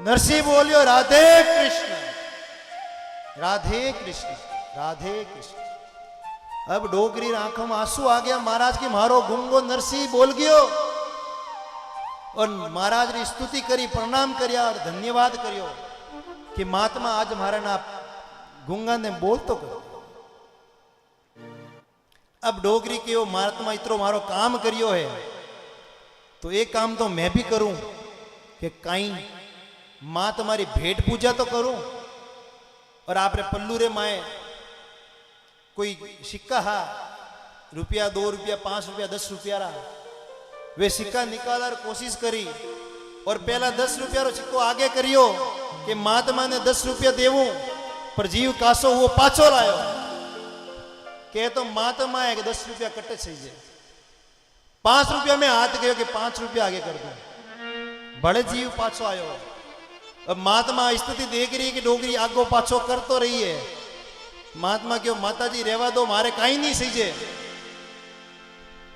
नरसिंह बोलियो राधे कृष्ण राधे कृष्ण राधे कृष्ण। अब डोगरी आंखों में आंसू आ गया महाराज की मारो गूंगो नरसिंह बोल गयो, और महाराज री स्तुति करी, प्रणाम करिया और धन्यवाद करियो कि महात्मा आज मारा ना गूंगा ने बोल तो करो। अब डोगरी के महात्मा इतरो मारो काम करियो है, तो एक काम तो मैं भी करूं कि कहीं मां तुम्हारी भेंट पूजा तो करूं, और आपरे पल्लू रे माए कोई सिक्का हा रुपया 2 रुपया 5 रुपया 10 रुपया रा, वे सिक्का निकाला कोशिश करी, और पहला 10 रुपया रो सिक्को आगे करियो कि महात्मा ने 10 रुपया देवूं, पर जीव कासो वो पाछो लायो के तो महात्मा है कि 10 रुपया कटे चाहिए। 5 रुपया में हाथ गयो कि 5 रुपया आगे कर दो, बड़े जीव पाछो आयो। अब महात्मा स्थिति देख रही है कि डोगरी आगो पाछो कर तो रही है। महात्मा क्यों माता जी रेवा दो मारे कहीं नहीं सीजे।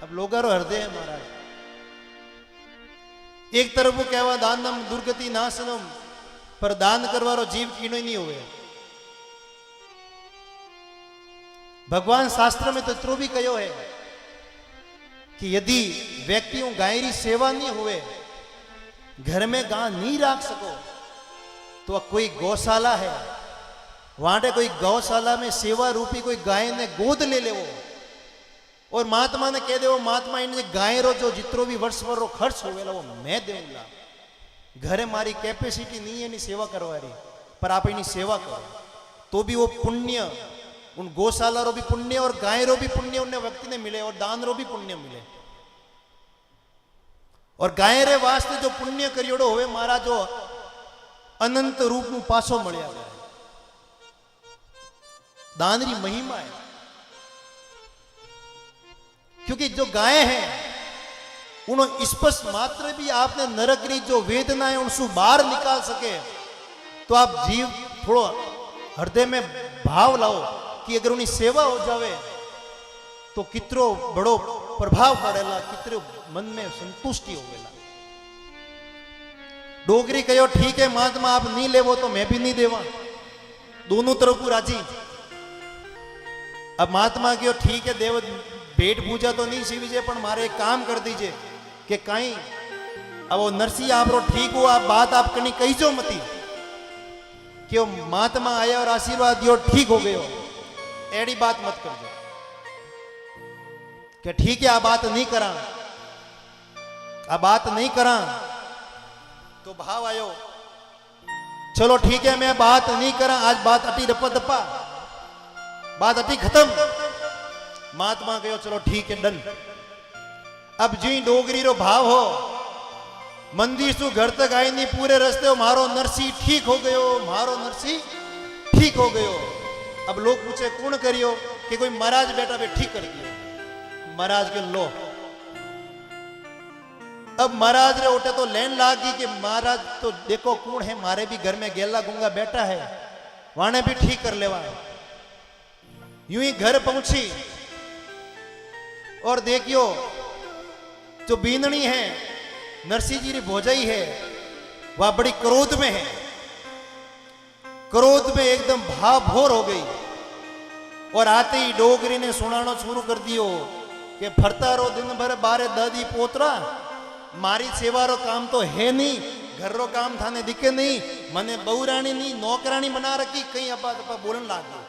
अब लोगारो हृदय है महाराज, एक तरफ वो कहवा दानम दुर्गति नाशनम, पर दान करवारो जीव कीनो ही नहीं हुए। भगवान शास्त्र में तो इतरो भी कहो है कि यदि व्यक्तियों गाय री सेवा नहीं हुए, घर में गां नहीं रख सको, तो कोई गौशाला है वहां कोई गौशाला में सेवा रूपी कोई गाय ने गोद ले ले वो, और महात्मा ने कह दे वो महात्मा इन गाय रो जो जितरो भी वर्ष भर रो खर्च होवेला वो मैं देऊंगा। घरे मारी कैपेसिटी नहीं है नहीं सेवा करवा रही, पर आप इनी सेवा करो तो भी वो पुण्य उन गौशाला रो भी पुण्य और गाय रो भी पुण्य उन व्यक्ति ने मिले, और दान रो भी पुण्य मिले। और गाय रे वास्ते जो पुण्य करियोड़ो होवे महाराज जो अनंत रूप में पासो मळ्या गया। दान री महिमा है, क्योंकि जो गाय है उन्होंने स्पष्ट मात्र भी आपने नरक री जो वेदना है उनसे बाहर निकाल सके, तो आप जीव थोड़ो हृदय में भाव लाओ कि अगर उन्हें सेवा हो जावे तो कितरो बड़ो प्रभाव पड़ेला, कितरो मन में संतुष्टि होवेला। डोगरी कहो ठीक है महात्मा आप नहीं लेवो तो मैं भी नहीं देवा, दोनों तरफ को राजी। अब महात्मा कहो ठीक है देव भेंट पूजा तो नहीं सीवीजे, पर मारे एक काम कर दीजिए कि कहीं अब वो नरसिंह आप रो ठीक हो, आप बात आप कहीं कही जो मती कि वो महात्मा आया और आशीर्वाद दियो ठीक हो गयो, एड़ी बात मत कर दो कि ठीक है आ बात नहीं करा, आ बात नहीं करा। तो भाव आयो चलो ठीक है मैं बात नहीं करा, आज बात अटी रपा दपा, बात अटी खत्म। महात्मा कहो चलो ठीक है डन। अब जी डोगरी रो भाव हो मंदिर सु घर तक आई नहीं, पूरे रस्ते हो मारो नरसिंह ठीक हो गयो, मारो नरसिंह ठीक हो गयो। अब लोग पूछे कौन करियो कि कोई महाराज बेटा वे ठीक कर दियो। महाराज के लो अब महाराज रे उठे तो लेन लागी कि महाराज तो देखो कौन है, मारे भी घर में गेला गुंगा बेटा है, वाने भी ठीक कर लेवा। यूं ही घर पहुंची और देखियो जो बींदनी है नरसिंह जी री भोजाई है वह बड़ी क्रोध में है, क्रोध में एकदम भावभोर हो गई और आते ही डोगरी ने सुनाना शुरू कर दियो कि फरता रो दिन भर बारे दादी पोतरा, मारी सेवा रो काम तो है नहीं, घर रो काम थाने दिखे नहीं, मने बहुरानी नहीं नौकरानी बना रखी, कहीं अपा तपा बोलन लागे।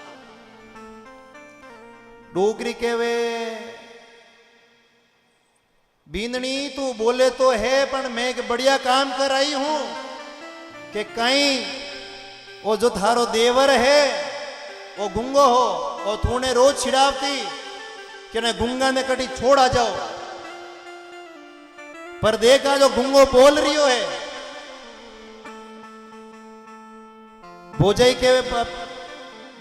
डोगरी कहवे बींदनी तू बोले तो है पर मैं एक बढ़िया काम कर आई हूं कि कहीं वो जो थारो देवर है वो गुंगो हो और तूने रोज छिड़ावती कि ने गुंगा ने कटी छोड़ आ जाओ, पर देखा जो गुंगो बोल रही हो है। भोजाई के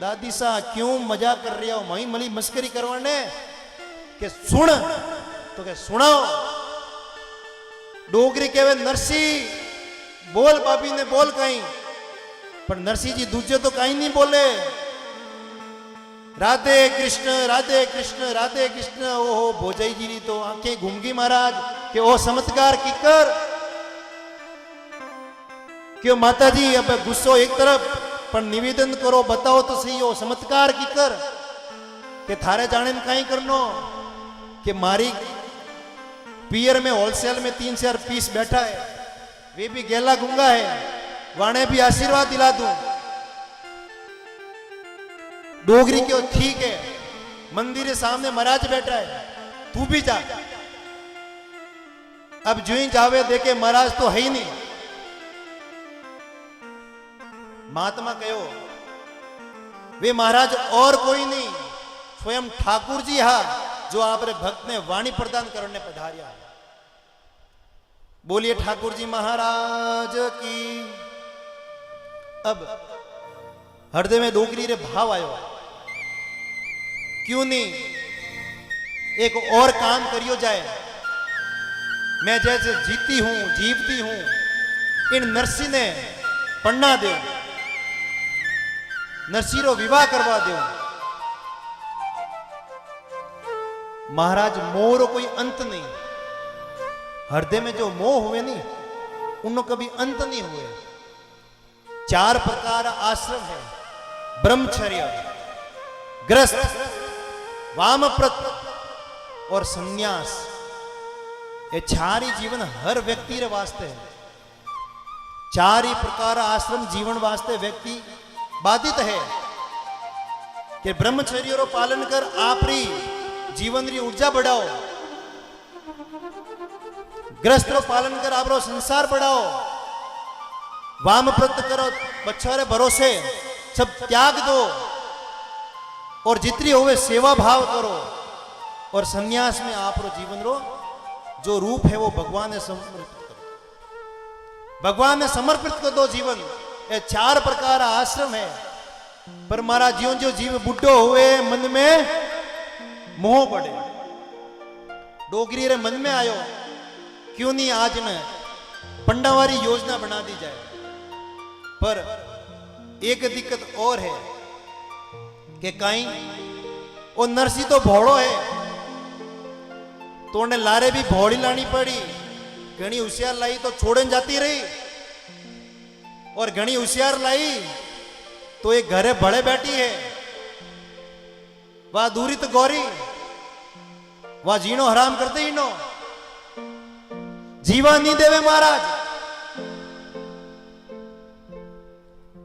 दादी सा क्यों मजाक कर रही हो, मई मली मस्करी करवाने के सुन तो के सुनाओ। डोगरी के नरसी बोल, बाबी ने बोल कहीं, पर नरसिंह जी दूजे तो कहीं नहीं बोले। राधे कृष्ण राधे कृष्ण राधे कृष्ण। ओहो भोजाई जी री तो आंखें घूम गई महाराज कि ओ चमत्कार की कर क्यों माता जी, अब गुस्सो एक तरफ पर निवेदन करो, बताओ तो सही हो चमत्कार की कर कि थारे जाने में कहीं करनो कि मारी पियर में होलसेल में 3-4 पीस बैठा है, वे भी गेला गुंगा है, वाणे भी आशीर्वाद दिला दूं। डोगरी क्यों ठीक है, मंदिर के सामने महाराज बैठा है, तू भी जा। अब जो ही जावे देखे महाराज तो है ही नहीं। महात्मा कहो वे महाराज और कोई नहीं, स्वयं ठाकुर जी हा जो आप रे भक्त ने वाणी प्रदान करने पधारिया। बोलिए ठाकुर जी महाराज की। अब हृदय में डोगरी रे भाव आयो, क्यों नहीं एक और काम करियो जाए। मैं जैसे जीती हूं जीवती हूं इन नरसी ने पन्ना दे, नरसीरो विवाह करवा दो। महाराज मोह कोई अंत नहीं, हृदय में जो मोह हुए नहीं उनको कभी अंत नहीं हुए। 4 प्रकार आश्रम है, ब्रह्मचर्य, ग्रस्त, वामप्रत और संन्यास। ये 4 ही जीवन हर व्यक्ति रे वास्ते है। 4 ही प्रकार आश्रम जीवन वास्ते व्यक्ति बाधित है कि ब्रह्मचर्य रो पालन कर आप री जीवन री ऊर्जा बढ़ाओ, ग्रस्त रो पालन कर आप रो संसार बढ़ाओ, वामप्रत करो बच्चों भरोसे सब त्याग दो और जितनी होवे सेवा भाव करो, और संन्यास में आप रो जीवन रो जो रूप है वो भगवान ने समर्पित करो, भगवान ने समर्पित कर दो जीवन। ये 4 प्रकार आश्रम है। पर महाराज ज्यों ज्यों जीव बुढ़ो हुए मन में मोह बढ़े। डोगरी रे मन में आयो क्यों नहीं आज न पंडावारी योजना बना दी जाए। पर एक दिक्कत और है कि कहीं वो नरसी तो भोड़ो है तो उन्हें लारे भी भोड़ी लानी पड़ी। घनी होशियार लाई तो छोड़न जाती रही, और घनी होशियार लाई तो एक घरे बड़े बैठी है, वह दूरी तो गौरी, वह जीनो हराम करते ही नो, जीवा नहीं देवे महाराज।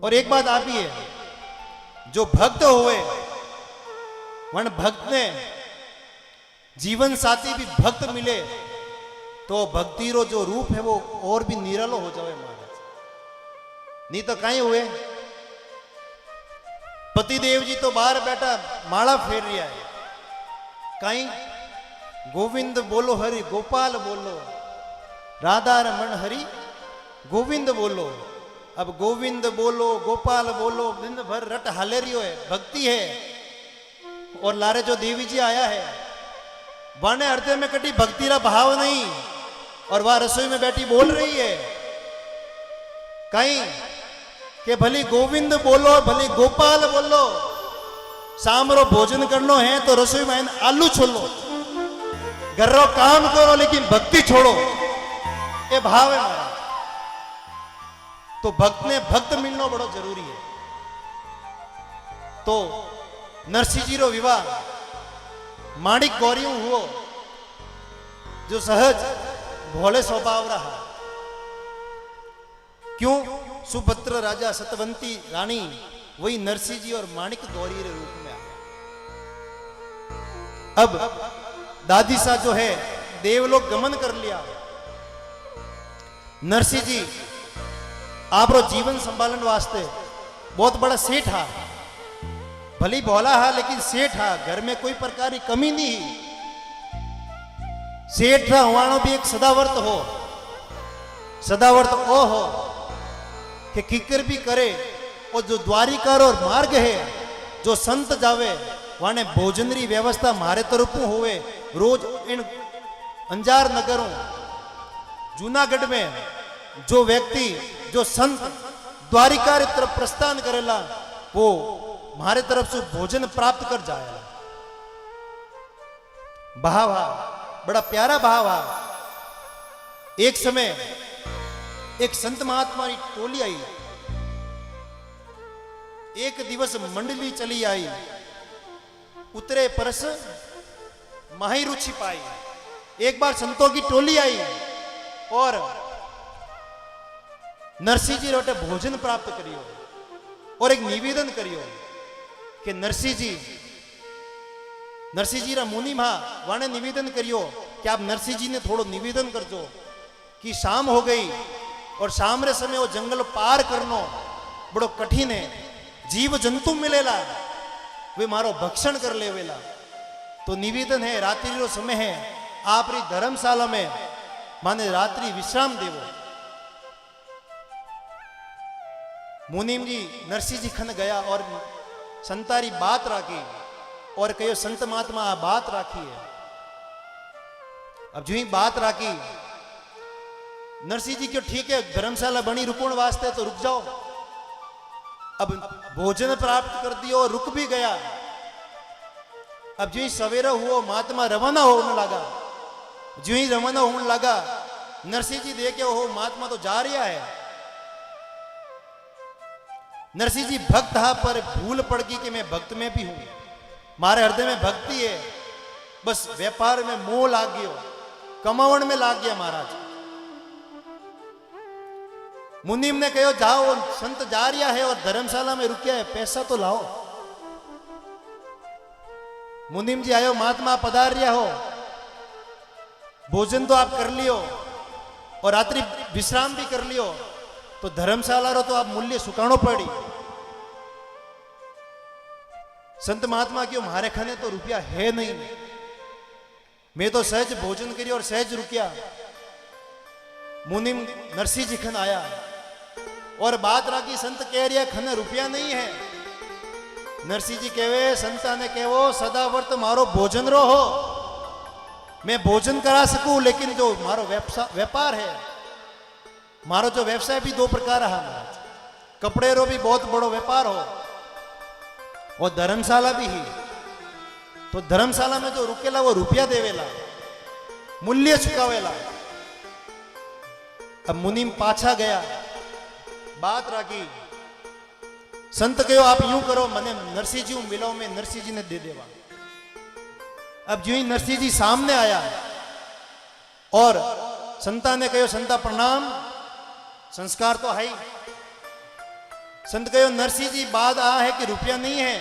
और एक बात आप ही है, जो भक्त हुए वन भक्त ने जीवन साथी भी भक्त मिले तो भक्ति रो जो रूप है वो और भी निरालो हो जाए महाराज। नहीं तो कहीं हुए पतिदेव जी तो बाहर बैठा माला फेर रहा है, कहीं गोविंद बोलो हरि गोपाल बोलो, राधा रमन हरि गोविंद बोलो, अब गोविंद बोलो गोपाल बोलो दिन भर रट हाले रियो है, भक्ति है। और लारे जो देवी जी आया है वाने हृदय में कटी भक्ति रा भाव नहीं, और वह रसोई में बैठी बोल रही है कहीं कि भली गोविंद बोलो भली गोपाल बोलो, सामरो भोजन करनो है तो रसोई में आलू छोलो, घर रो काम करो लेकिन भक्ति छोड़ो, ये भाव है महाराज। तो भक्त ने भक्त मिलना बड़ो जरूरी है। तो नरसिंह जी रो विवाह माणिक गौरी हुओ, जो सहज भोले स्वभाव रहा। क्यों? सुभद्र राजा सतवंती रानी वही नरसिंह जी और माणिक गौरी के रूप में आ। अब दादी सा जो है देवलोक गमन कर लिया। नरसिंह जी आप रो जीवन संभालन वास्ते बहुत बड़ा सेठ हा, भली भोला हा लेकिन सेठ हा, घर में कोई प्रकार की कमी नहीं। सेठ रा हुआनो भी एक सदावर्त हो, सदावर्त ओ हो कि किकर भी करे। और जो द्वारिका और मार्ग है जो संत जावे वाने भोजन री व्यवस्था मारे तरफ होवे। रोज इन अंजार नगरों जूनागढ़ में जो व्यक्ति जो संत द्वारिका री तरफ प्रस्थान करेला वो मारे तरफ से भोजन प्राप्त कर जाएगा। भाव बड़ा प्यारा भाव। एक समय एक संत महात्मा की टोली आई, एक दिवस मंडली चली आई, उतरे परस माही रुचि पाई। एक बार संतों की टोली आई और नरसिंह जी रोटे भोजन प्राप्त करियो और एक निवेदन करियो कि नरसिंह जी रा मुनि मां वाने निवेदन करियो कि आप नरसिंह जी ने थोड़ो निवेदन करजो कि शाम हो गई और शाम रे समय वो जंगल पार करनो बड़ो कठिन है, जीव जंतु मिलेला वे मारो भक्षण कर लेवेला। तो निवेदन है रात्रि रो समय है, आप री धर्मशाला में माने रात्रि विश्राम देवो। मुनिम जी नरसिंह जी खन गया और संतारी बात राखी और कहो संत महात्मा आ बात राखी है। अब जो ही बात राखी नरसिंह जी क्यों ठीक है धर्मशाला बनी रुकण वास्ते तो रुक जाओ। अब भोजन प्राप्त कर दियो और रुक भी गया। अब जो ही सवेरा हुआ महात्मा रवाना होने लगा। जो ही रवाना होने लगा नरसिंह जी देखे हो महात्मा तो जा रहा है। नरसिंह जी भक्त हा पर भूल पड़ गई कि मैं भक्त में भी हूं, मारे हृदय में भक्ति है, बस व्यापार में मोह लाग गयो, कमावण में लाग गया महाराज। मुनिम ने कहो जाओ संत जा रहा है और धर्मशाला में रुकिया है, पैसा तो लाओ। मुनिम जी आयो महात्मा पधार रिया हो, भोजन तो आप कर लियो और रात्रि विश्राम भी कर लियो, तो धर्मशाला रो तो आप मूल्य सुकानो पड़ी। संत महात्मा क्यों मारे खाने तो रुपया है नहीं, मैं तो सहज भोजन करी और सहज रुकिया। मुनिम नरसिंह जी खन आया और बात राखी संत कह रिया खन रुपया नहीं है। नरसिंह जी कहवे संता ने कहवो सदावर्त मारो भोजन रो हो, मैं भोजन करा सकूं लेकिन जो मारो व्यापार है, मारो जो व्यवसाय भी दो प्रकार है महाराज, कपड़े रो भी बहुत बड़ो व्यापार हो और धर्मशाला भी ही। तो धर्मशाला में जो रुकेला वो रुपया देवेला, मूल्य चुकावेला। अब मुनिम पाछा गया, बात राखी, संत कहो आप यूं करो मने नरसिंह जी मिलो, में नरसिंह जी ने दे देवा। अब जो ही नरसिंह जी सामने आया और संता ने कहो संता प्रणाम, संस्कार तो है। संत कहो नरसिंह जी बात आ है कि रुपया नहीं है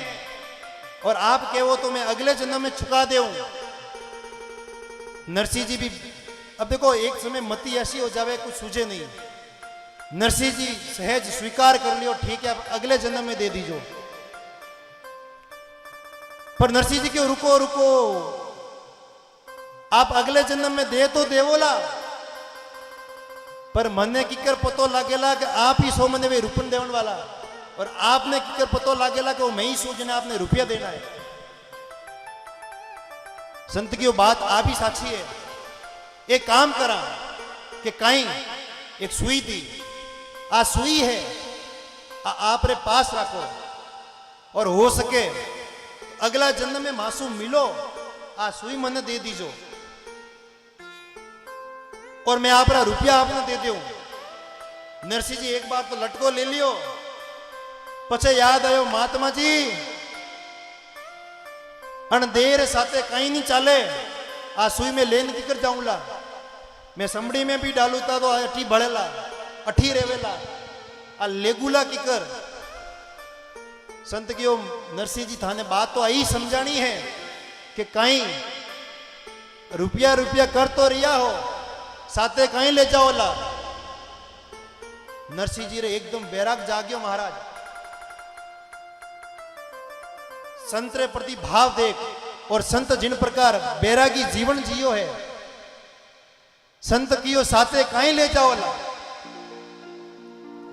और आप कहो तो मैं अगले जन्म में चुका देऊं। नरसिंह जी भी अब देखो एक समय मती ऐसी हो जावे कुछ सूझे नहीं, नरसिंह जी सहज स्वीकार कर लियो, ठीक है आप अगले जन्म में दे दीजो। पर नरसिंह जी क्यों रुको रुको, आप अगले जन्म में दे तो देवोला, पर मने कीकर पतो लागेला कि आप ही सो मने वे रुपन देवन वाला, और आपने कीकर पतो लागेला कि वो मैं ही सो जने आपने रुपया देना है। संत की वो बात आप ही साक्षी है। एक काम करा कि कहीं एक सुई थी, आ सुई है आप रे पास रखो, और हो सके अगला जन्म में मासूम मिलो, आ सुई मने दे दीजो, और मैं आप रुपया आपने दे दूं। नरसिंह जी एक बार तो लटको ले लियो, पछे याद आयो महात्मा जी अन देर साथे कहीं नहीं चाले, आ सुई में लेन की कर जाऊंला, मैं समड़ी में भी डालू था तो अठी बढ़ेला अठी रेवेला, आ लेगुला की कर। संत की नरसिंह जी थाने बात तो आई समझानी है कि कहीं रुपया रुपया कर तो रिया हो, साथे कहीं ले जाओ ला। नरसिंह जी रे एकदम बैराग जाग्यो महाराज। संत रे प्रति भाव देख, और संत जिन प्रकार बैरागी जीवन जियो है, संत कियो साथे कहीं ले जाओ ला।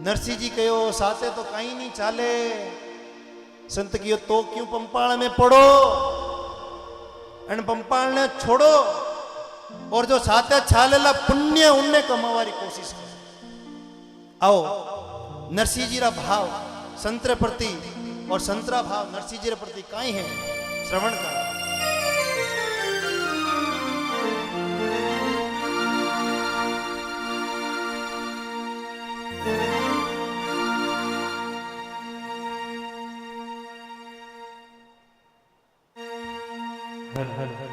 नरसिंह जी कहो साथे तो कहीं नहीं चाले। संत कियो तो क्यों पंपाल में पड़ो, अन पंपाल ने छोड़ो, और जो साथे छालेला पुण्य उनने कमावारी कोशिश करो। आओ नरसिंह जी रा भाव संत रे प्रति और संतरा भाव नरसिंह जी रे प्रति काई है, श्रवण कर। हर हर हर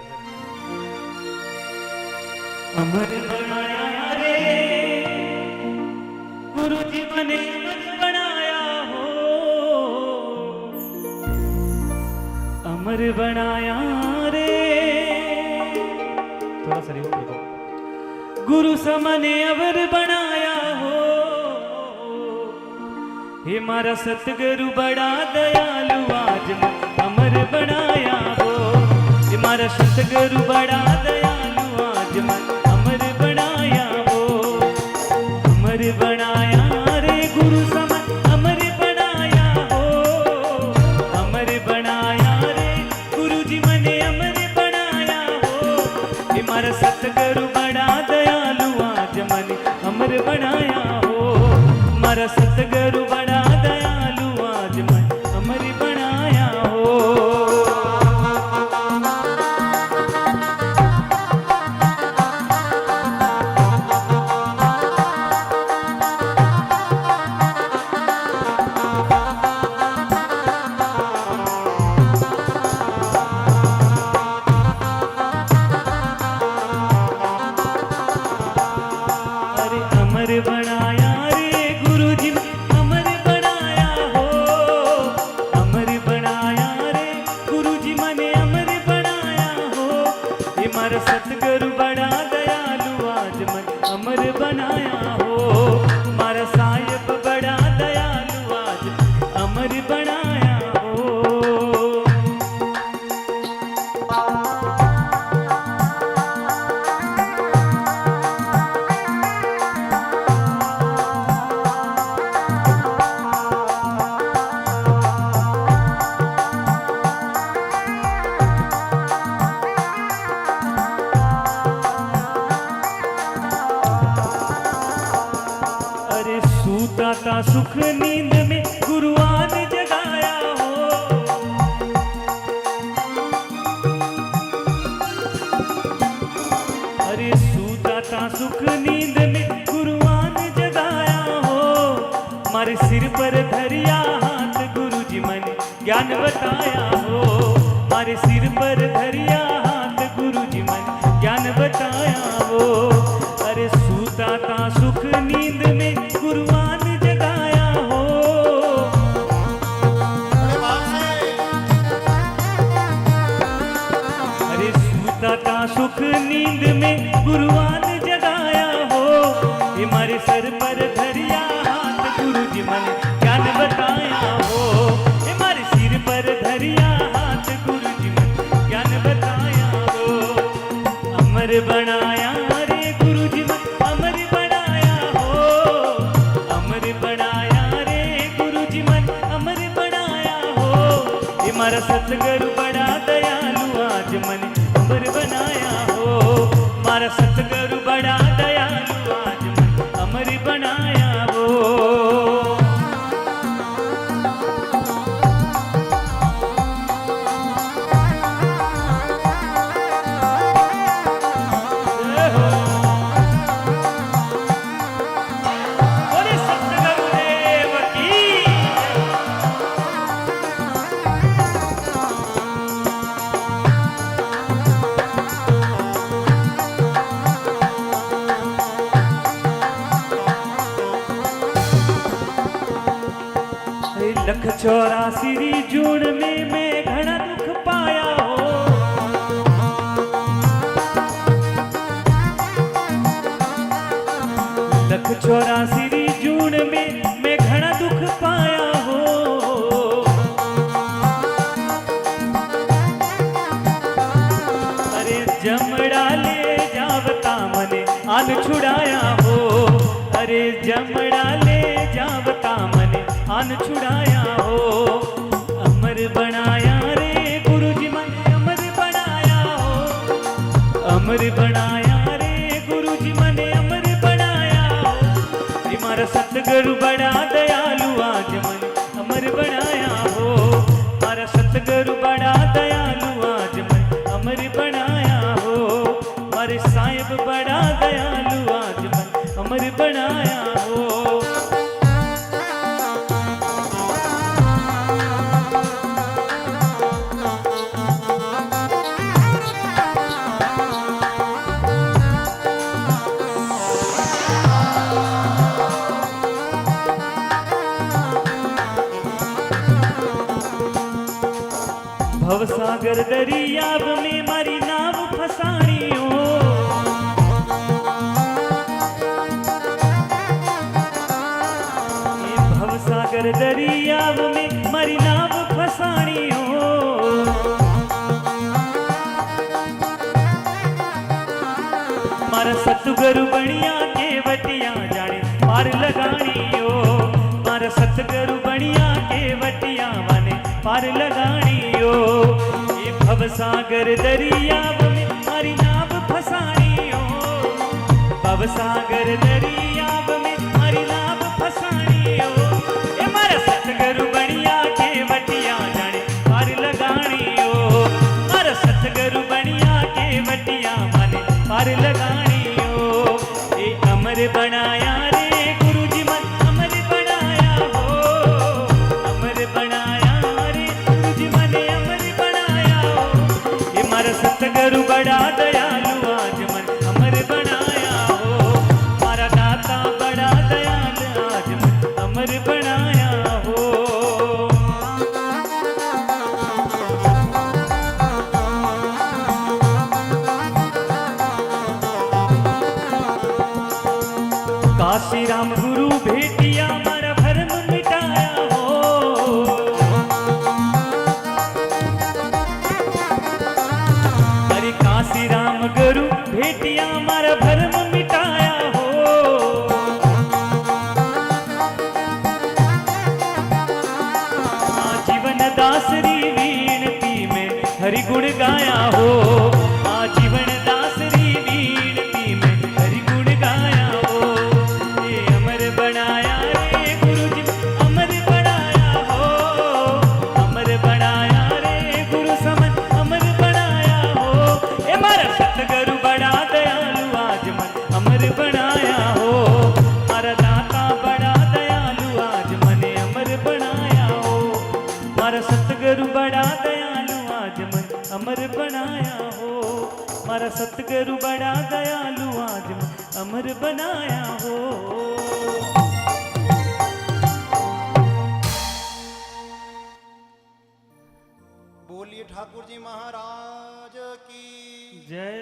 अमर बनाया रे गुरु जी ने अमर बनाया हो, अमर बनाया रे। थोड़ा सा रिवर्ब देखो। गुरु समने अमर बनाया हो, हे मारा सतगुरु बड़ा दयालु आज अमर बनाया हो, हे मारा सतगुरु बड़ा दयालु आज अमर बनाया हो। अमर बनाया रे गुरु समन अमर बनाया हो, अमर बनाया रे गुरु जी मने अमर बनाया हो, हे मारा सतगुरु बड़ा दयालु आज मन अमर बनाया हो, मारा सतगुरु बड़ा दयालु आज मन अमर बनाया हो। अरे अमर बनाया रे गुरु जी अमर बनाया हो, अमर बनाया रे गुरु जी मने अमर बनाया हो, ये मारा सतगुरु बड़ा दयालु आज मन अमर बनाया हो, मारा साहिब बड़ा दयालु आज अमर बनाया हो। अरे सूता था सुख नींद में गुरुआन जगाया हो, अरे सूता था सुख नींद में गुरुआन जगाया हो, मारे सिर पर धरिया हाथ गुरु जी मन ज्ञान बताया हो, मारे सिर पर धरिया हाथ गुरु जी मन ज्ञान बताया हो। अरे सूता था सुख नींद में गुरुआन जगाया हो, अरे सूता था सुख नींद में गुरुआन जगाया हो, हमारे सर पर धरिया हाथ गुरु जी मन ज्ञान बताया हो, हमारे सिर पर धरिया हाथ गुरु जी मन ज्ञान बताया हो। अमर बनाया रे गुरु जी मन अमर बनाया हो, मारा सतगुरु बड़ा दयालु आज मन अमर बनाया हो। मारा सतगुरु बड़ा दयालु आज मन अमर बनाया हो। बोले सतगुरु देव की लख 84 जून में मैं घना दुख पाया हो। लख 84 जून में मैं घना दुख पाया हो। अरे जमड़ा ले जावता मने आन छुड़ाया हो। अरे जमड़ा ले जावता मने आन छुड़ाया हो। अमर बनाया रे गुरु जी मने अमर बनाया हो। अमर बनाया रे गुरु जी मने अमर बनाया हो। ये मारा सतगुरु बड़ा दयालु आज मन अमर बनाया हो। मारा सतगुरु बड़ा दयालु आज मन अमर बनाया हो। मारे साहिब बड़ा दयालु आज मन अमर बनाया हो। भवसागर दरियाब में मारी नाव फसानी हो। ये भवसागर दरियाब में मारी नाव फसानी हो। मारा सतगुरु बनिया के वटिया जाने पार लगानी हो। मारा सतगुरु बनिया के वटिया माने पार लगानी हो। ये भवसागर दरियाब में हमारी नाव फसानी हो। भवसागर दरियाब में हमारी नाव फसानी हो। ये मारा सतगुरु बनिया के वटिया जाने पार लगानी हो। मारा सतगुरु बनिया के वटिया माने पार लगानी हो। ये अमर बनाया रे गुरु जी मन अमर बनाया हो। अमर बनाया रे गुरु जी मने अमर बनाया हो। ये मारा सतगुरु बड़ा दयालु आज मन अमर बनाया हो। मारा दाता बड़ा दयालु आज मन अमर बनाया हो। काशी राम गुरु भेटिया मारा भरम मिटाया हो। अरे काशी राम गुरु भेटिया मारा भरम मिटाया हो। आजीवन दासरी वीणती में हरि गुण गाया हो। आजीवन दासरी वीणती में हरि गुण गाया हो। ये अमर बनाया रे गुरु जी अमर बनाया हो। अमर बनाया रे गुरु समन अमर बनाया हो। ये मारा सतगुरु बड़ा दयालु आज मन अमर बनाया हो। मारा दाता बड़ा दयालु आज मने अमर बनाया हो। मारा सतगुरु बड़ा दयालु आज मन अमर बनाया हो। मारा सतगुरु बड़ा दयालु आज मन अमर बनाया हो। बोलिए ठाकुर जी महाराज की जय।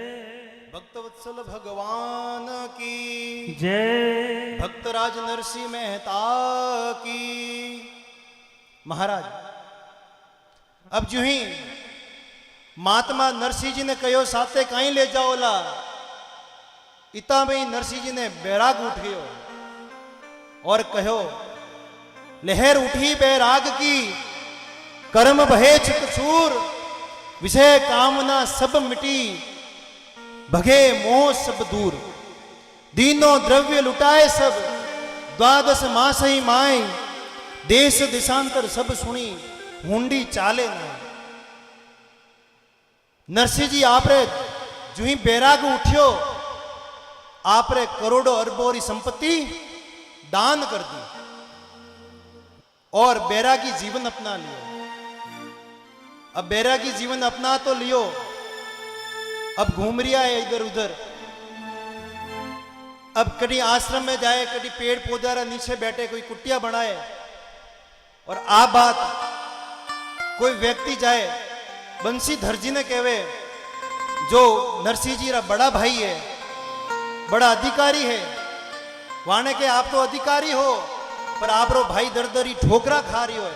भक्तवत्सल भगवान की जय। भक्तराज नरसिंह मेहता की। महाराज अब जो ही महात्मा नरसिंह जी ने कहो साथे कहीं ले जाओला। इता में ही नरसिंह जी ने बैराग उठ गयो और कहो लहर उठी बैराग की कर्म भये चित छूर, विषय कामना सब मिटी, भगे मोह सब दूर। दीनो द्रव्य लुटाए सब, द्वादश मास ही माए, देश दिशांतर सब सुनी, हुंडी चाले ना। नरसिंह जी आप रे जो ही बैराग उठ्यो, आप रे करोड़ों अरबों री संपत्ति दान कर दी और बैरागी जीवन अपना लियो। अब बैरागी जीवन अपना तो लियो, अब घूम रिया है इधर उधर। अब कभी आश्रम में जाए, कभी पेड़ पौधा नीचे बैठे, कोई कुटिया बनाए, और आ बात कोई व्यक्ति जाए बंशीधर जी ने कहवे, जो नरसिंह जी रा बड़ा भाई है, बड़ा अधिकारी है, वाने के आप तो अधिकारी हो, पर आप रो भाई दर दरी ठोकरा खा रही हो।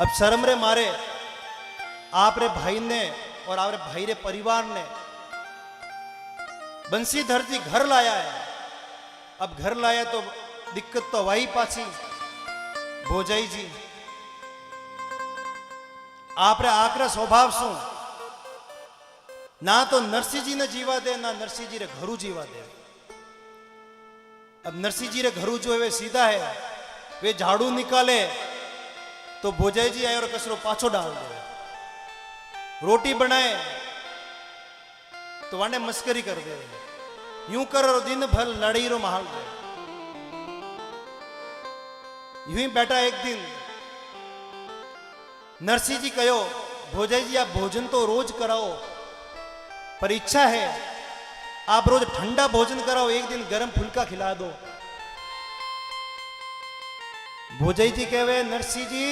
अब शर्म रे मारे आप रे भाई ने और आप रे भाई रे परिवार ने बंशीधर जी घर लाया है। अब घर लाया तो दिक्कत तो वही पाछी, भोजाई जी आप रे आकरा स्वभाव शू, ना तो नरसिंह जी ने जीवा दे, ना नरसिंह जी रे घरू जीवा दे। अब नरसिंह जी रे घरू जो है वे सीधा है, वे झाड़ू निकाले तो भोजाई जी आए और कचरो पाछो डाल दे, रोटी बनाए तो वाने मस्करी कर दे, यूं कर और दिन भर लड़ी रो माहौल दे। यूं ही बैठा एक दिन नरसिंह जी कहो, भोजाई जी आप भोजन तो रोज कराओ, पर इच्छा है आप रोज ठंडा भोजन कराओ, एक दिन गर्म फुल्का खिला दो। भोजाई जी कहवे, नरसिंह जी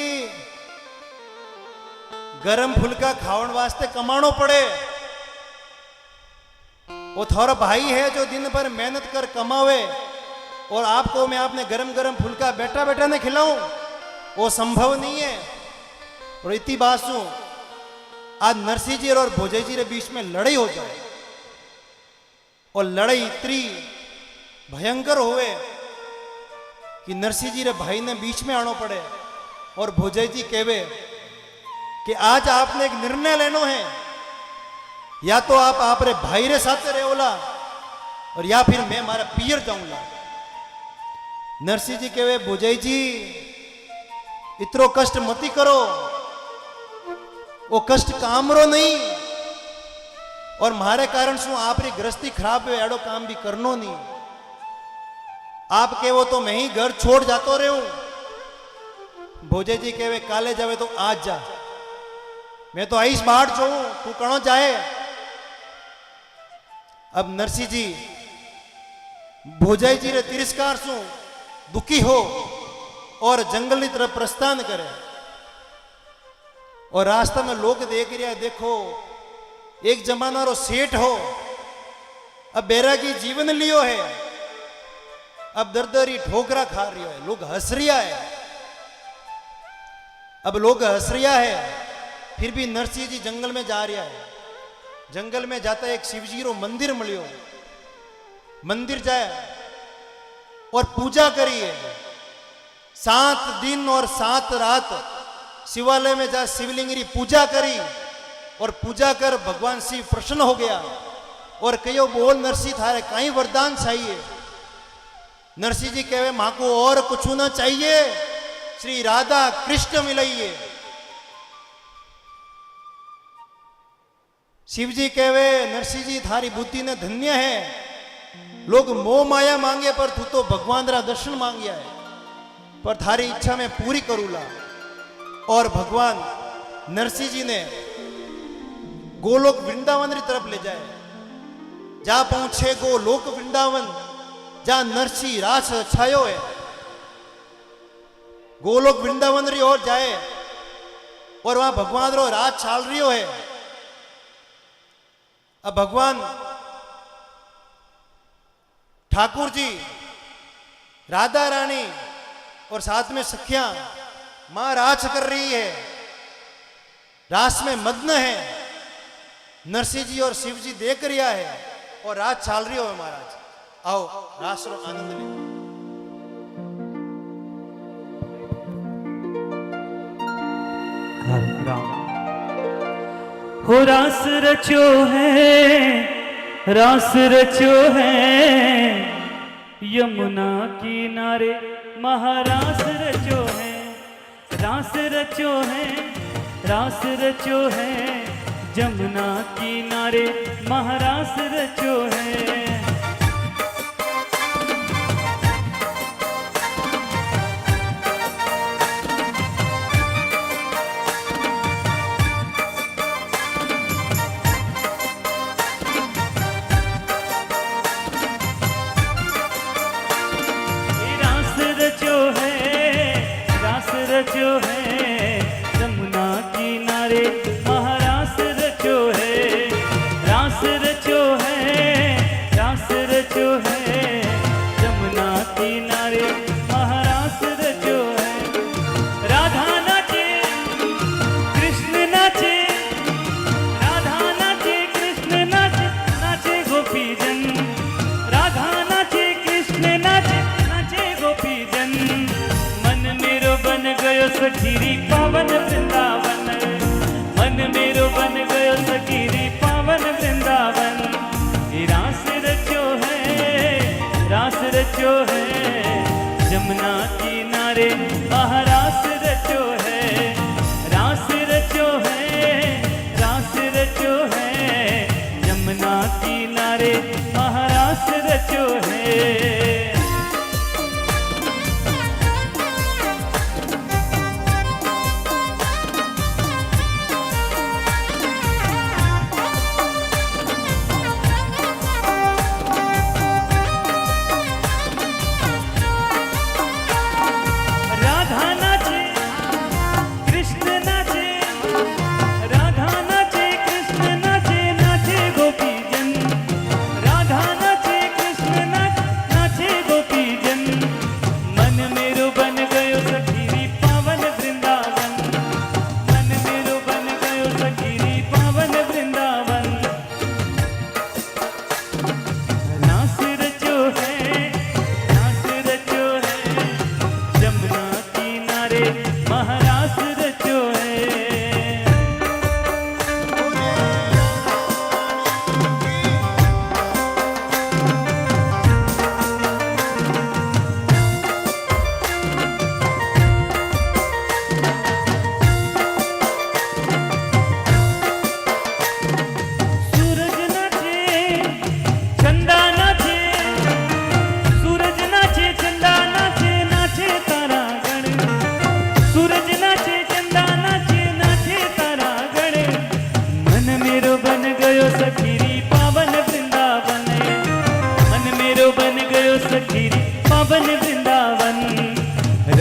गरम फुल्का खावन वास्ते कमाणो पड़े, वो थारा भाई है जो दिन भर मेहनत कर कमावे, और आपको मैं आपने गरम गरम फुल्का बैठा बैठा ने खिलाऊं, वो संभव नहीं है। और इतनी बात सुन, आज नरसिंह जी और भोजाई जी के बीच में लड़ाई हो जाए, और लड़ाई इतनी भयंकर हुए कि नरसिंह जी रे भाई ने बीच में आना पड़े, और भोजाई जी कहवे कि आज आपने एक निर्णय लेनो है, या तो आप रे भाई रे साथ रहोला, और या फिर मैं मारा पियर जाऊंगा। नरसिंह जी कहवे, भोजाई जी इतरो कष्ट मती करो, वो कष्ट कामरो नहीं, और मारे कारण शू आप री गृहस्थी खराब है, एडो काम भी करनो नहीं। आप कहो तो मैं ही घर छोड़ जातो रहूं। भोजे जी कहे, काले जावे तो आज जा, मैं तो आईस बाहर जाऊं, तू कणो जाए। अब नरसिंह जी भोजाई जी रे तिरस्कार शू दुखी हो और जंगल की तरफ प्रस्थान करे, और रास्ता में लोग देख रहा, देखो एक जमाना रो सेठ हो, अब बैरागी जीवन लियो है, अब दरदरी ठोकरा खा रही है, लोग हंस रिया है। अब लोग हंस रिया है, फिर भी नरसिंह जी जंगल में जा रहा है। जंगल में जाता एक शिवजी रो मंदिर मिलियो, मंदिर जाए और पूजा करिए। 7 दिन और 7 रात शिवालय में जा शिवलिंग की पूजा करी, और पूजा कर भगवान शिव प्रसन्न हो गया, और कहो, बोल नरसिंह थारे कहीं वरदान चाहिए। नरसिंह जी कहे, मां को और कुछ ना चाहिए, श्री राधा कृष्ण मिलाइए। शिव जी कहे, नरसिंह जी थारी बुद्धि ने धन्य है, लोग मोह माया मांगे पर तू तो भगवान रा दर्शन मांगिया है, पर थारी इच्छा मैं पूरी करूला। और भगवान नरसिंह जी ने गोलोक वृंदावन की तरफ ले जाए। जा पहुंचे गोलोक वृंदावन, जहां नरसिंह रास छायो है, गोलोक वृंदावन री ओर जाए, और वहां भगवान रो राज चाल रियो है। अब भगवान ठाकुर जी, राधा रानी और साथ में सखियां मां राज कर रही है, रास में मग्न है। नरसिंह जी और शिव जी देख रिया है, और राज चाल रही हो है। महाराज आओ रास रो आनंद ले। हरे राम। हो रास रचो है, रास रचो है, यमुना किनारे महारास रचो है, रास रचो है, रास रचो है, यमुना किनारे महारास रचो है। रचो है, यमुना किनारे महारास रचो है, रास रचो है, रास रचो है, यमुना किनारे महारास रचो है। राधा नाचे कृष्ण नाचे, राधा नाचे कृष्ण नाचे, नाचे गोपीजन, राधा नाचे कृष्ण नाचे, नाचे गोपीजन। मन मेरो बन गयो सखीरी पावन वृंदावन, मन मेरो बन गयो सखीरी पावन वृंदावन। रास रचो है, रास रचो है, यमुना किनारे महारास रचो है, रास रचो है, रास रचो है, यमुना किनारे महारास रचो है।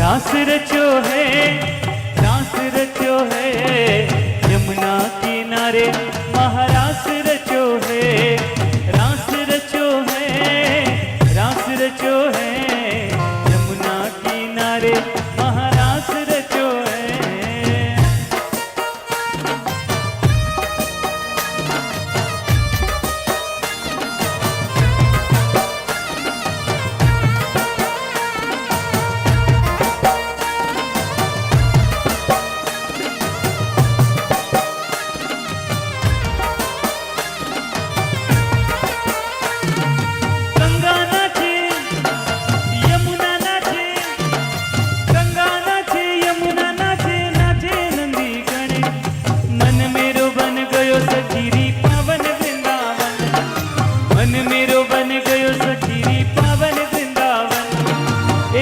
रास रचो है, रास रचो है, यमुना किनारे महारास रचो है, रास रचो है, रास रचो है, यमुना किनारे महारास रचो है।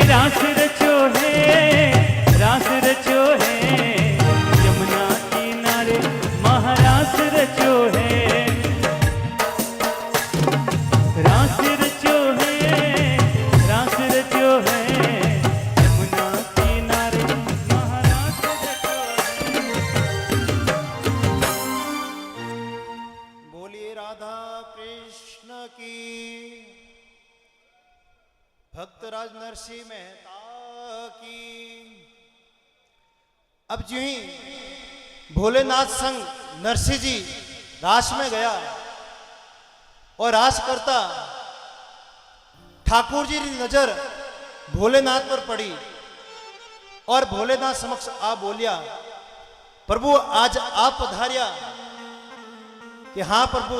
रास रचो है, रास रचो है, यमुना किनारे महारास रचो है, रास रचो है, रास रचो है, यमुना किनारे महारास रचो है। बोलिए राधा कृष्ण की। भक्तराज नरसिंह मेहता की। अब जो ही भोलेनाथ संग नरसिंह जी रास में गया और रास करता ठाकुर जी की नजर भोलेनाथ पर पड़ी और भोलेनाथ समक्ष आ बोलिया, प्रभु आज आप पधारिया कि हाँ प्रभु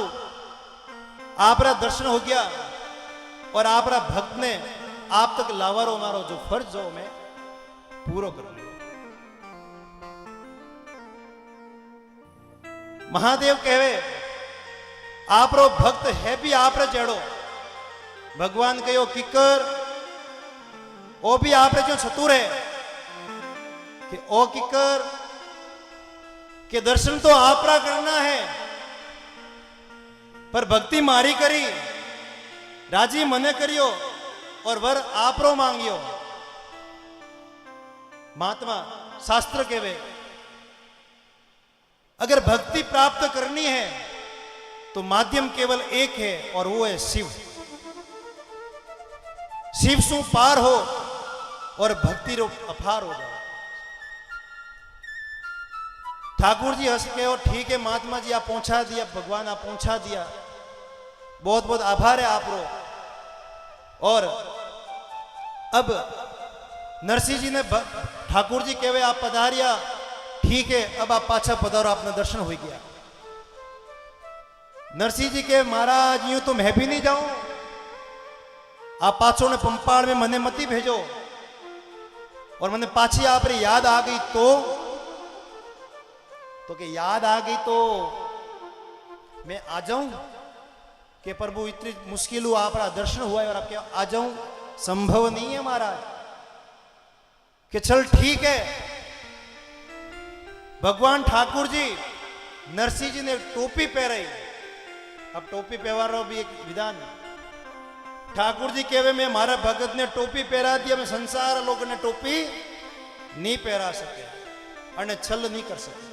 आपरा दर्शन हो गया और आपरा भक्त ने आप तक लावारो मारो जो फर्ज जो मैं पूरो कर लियो। महादेव कहे आपरो भक्त है भी आपरे जेड़ो। भगवान कहो किकर ओ भी आपरे जो चतुर है कि ओ किकर के दर्शन तो आपरा करना है पर भक्ति मारी करी राजी मने करियो और वर आपरो मांगियो। महात्मा शास्त्र कहवे अगर भक्ति प्राप्त करनी है तो माध्यम केवल एक है और वो है शिव। शिव सु पार हो और भक्ति रो अपार हो जाए। ठाकुर जी हंस के और ठीक है महात्मा जी आप पहुंचा दिया, भगवान आप पहुंचा दिया, बहुत बहुत आभार है आप रो। और अब नरसिंह जी ने ठाकुर जी कहे आप पधारिया ठीक है अब आप पाछा पधारो आपने दर्शन हो गया। नरसिंह जी के महाराज यूं तो मैं भी नहीं जाऊं, आप पाछो ने पंपाड़ में मने मती भेजो और मने पाछी आप रे याद आ गई तो कि याद आ गई तो मैं आ जाऊं कि प्रभु इतनी मुश्किल हुआ आपका दर्शन हुआ है और आपके आ जाऊं संभव नहीं है महाराज। कि चल ठीक है। भगवान ठाकुर जी नरसिंह जी ने टोपी पहराई। अब टोपी पहवारो भी एक विधान। ठाकुर जी कहवे में मारा भगत ने टोपी पहरा दिया, मैं संसार लोग ने टोपी नहीं पहरा सके और छल नहीं कर सके।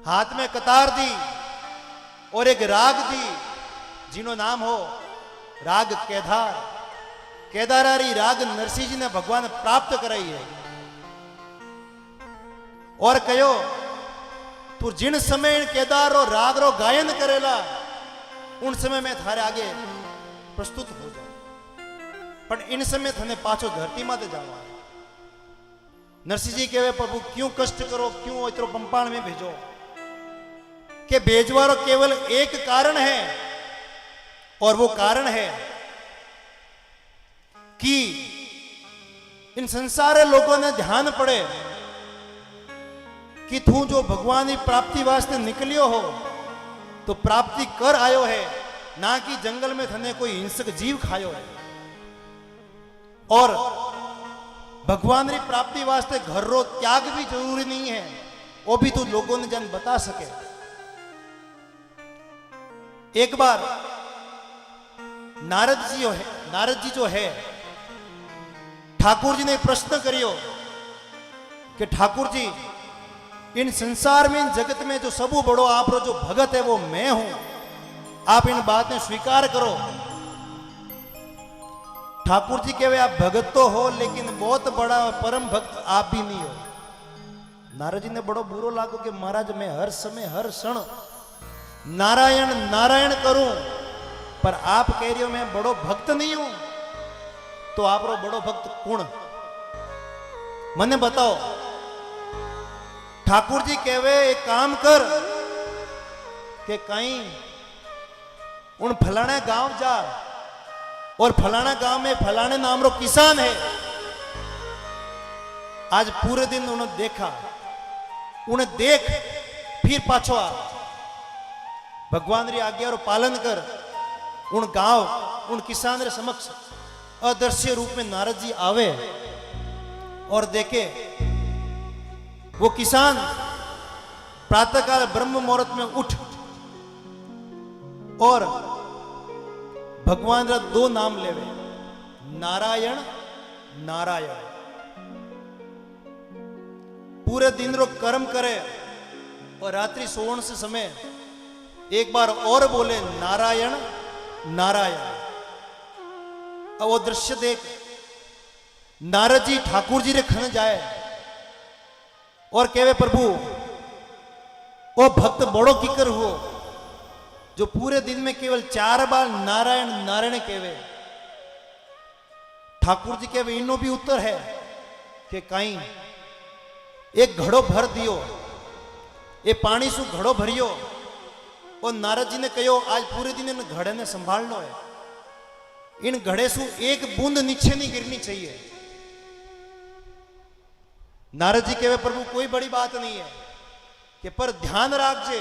हाथ में कतार दी और एक राग दी जिनो नाम हो राग केदार। केदारारी राग नरसिंह जी ने भगवान प्राप्त कराई है। और कहो तू जिन समय केदार रो राग रो गायन करेला उन समय में थारे आगे प्रस्तुत हो जाऊं पर इन समय थने पाछो धरती माते जावा। नरसिंह जी कहे प्रभु क्यों कष्ट करो, क्यों इतरो पंपाण में भेजो। कि भेजवारो केवल एक कारण है और वो कारण है कि इन संसारे लोगों ने ध्यान पड़े कि तू जो भगवान की प्राप्ति वास्ते निकलियो हो तो प्राप्ति कर आयो है, ना कि जंगल में थने कोई हिंसक जीव खायो है। और भगवान की प्राप्ति वास्ते घर रो त्याग भी जरूरी नहीं है, वो भी तू लोगों ने जन बता सके। एक बार नारद जी जो है ठाकुर जी ने प्रश्न करियो कि ठाकुर जी इन संसार में इन जगत में जो सबू बड़ो आप रो जो भगत है वो मैं हूं, आप इन बातें स्वीकार करो। ठाकुर जी कहे आप भगत तो हो लेकिन बहुत बड़ा परम भक्त आप भी नहीं हो। नारद जी ने बड़ो बुरो लागो कि महाराज मैं हर समय हर क्षण नारायण नारायण करूं पर आप कह रही हो मैं बड़ो भक्त नहीं हूं, तो आप रो बड़ो भक्त कौन मने बताओ। ठाकुर जी कहवे एक काम कर कि कहीं उन फलाने गांव जा और फलाना गांव में फलाने नाम रो किसान है। आज पूरे दिन उन्हें देखा, उन्हें देख फिर पाछो आ, भगवान री आज्ञा रो पालन कर। उन गांव उन किसान रे समक्ष अदृश्य रूप में नारद जी आवे और देखे वो किसान प्रातःकाल ब्रह्म मुहूर्त में उठ और भगवान रा दो नाम लेवे, नारायण नारायण। पूरे दिन रो कर्म करे और रात्रि सोवन से समय एक बार और बोले नारायण नारायण। अब वो दृश्य देख नारद जी ठाकुर जी रे खन जाए और कहवे प्रभु वो भक्त बड़ो किकर हुओ जो पूरे दिन में केवल 4 बार नारायण नारायण कहवे। ठाकुर जी कहवे इनो भी उत्तर है कि कहीं एक घड़ो भर दियो, ये पानी शू घड़ो भरियो और नारद जी ने कहो आज पूरे दिन इन घड़े ने संभालनो है, इन घड़े शू एक बूंद नीचे नहीं गिरनी चाहिए। नारद जी कहे प्रभु कोई बड़ी बात नहीं है कि पर ध्यान राखजे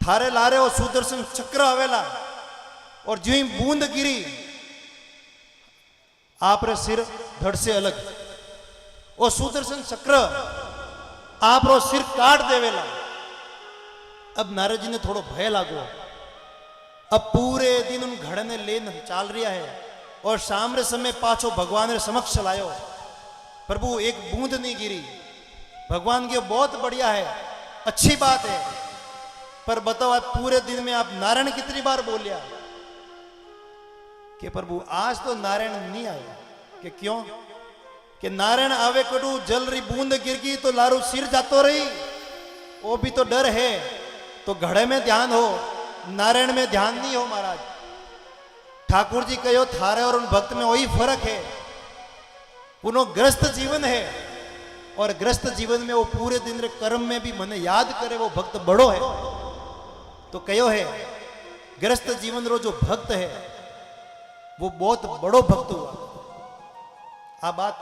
थारे लारे और सुदर्शन चक्र आवेला और जो ही बूंद गिरी आप रे सिर धड़ से अलग और सुदर्शन चक्र आप रो सिर काट देवेला। अब नारद जी ने थोड़ो भय लागो, अब पूरे दिन उन घड़े ने लेन चाल रिया है और शाम रे समय पाछो भगवान रे समक्ष लायो, प्रभु एक बूंद नहीं गिरी। भगवान की बहुत बढ़िया है, अच्छी बात है, पर बताओ आज पूरे दिन में आप नारायण कितनी बार बोलिया कि प्रभु आज तो नारायण नहीं आया। कि क्यों? कि नारायण आवे कटू जल रही बूंद गिर गई तो लारू सिर जातो रही, वो भी तो डर है। तो घड़े में ध्यान हो, नारायण में ध्यान नहीं हो महाराज। ठाकुर जी कहो थारे और उन भक्त में वही फर्क है, उन्हों ग्रस्त जीवन है और ग्रस्त जीवन में वो पूरे दिन रे कर्म में भी मने याद करे वो भक्त बड़ो है। तो कहो है ग्रस्त जीवन रो जो भक्त है वो बहुत बड़ो भक्त हुआ। आ बात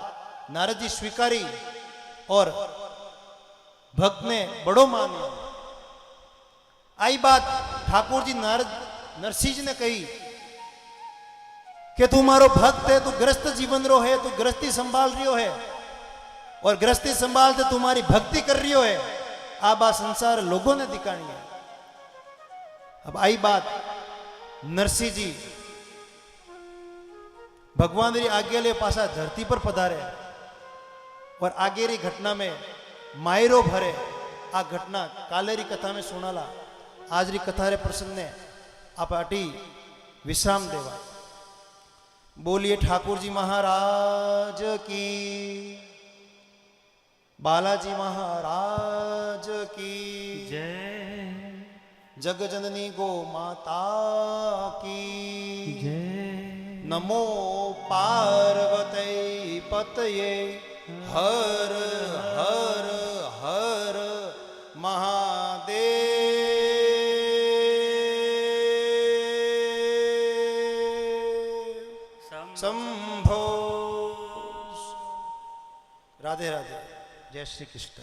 नारद जी स्वीकारी और भक्त ने बड़ो माना। आई बात ठाकुर जी नारद नरसिंह जी ने कही कि तू मारो भक्त है, तू ग्रस्त जीवन रो है, तू गृहस्थी संभाल रियो है और गृहस्थी संभालते तुम्हारी भक्ति कर रियो है। आ बात संसार लोगों ने दिखानी है। अब आई बात नरसिंह जी भगवान री आज्ञा ले पासा धरती पर पधारे और आगे री घटना में मायरो भरे। आ घटना काले री कथा में सुनाला, आज री कथा रे प्रसंग ने आप अटी विश्राम देवा। बोलिए ठाकुर जी महाराज की, बालाजी महाराज की जय, जग जननी गो माता की जय। नमो पार्वती पतये हर हर हर महादेव शंभो। राधे राधे, जय श्री कृष्ण।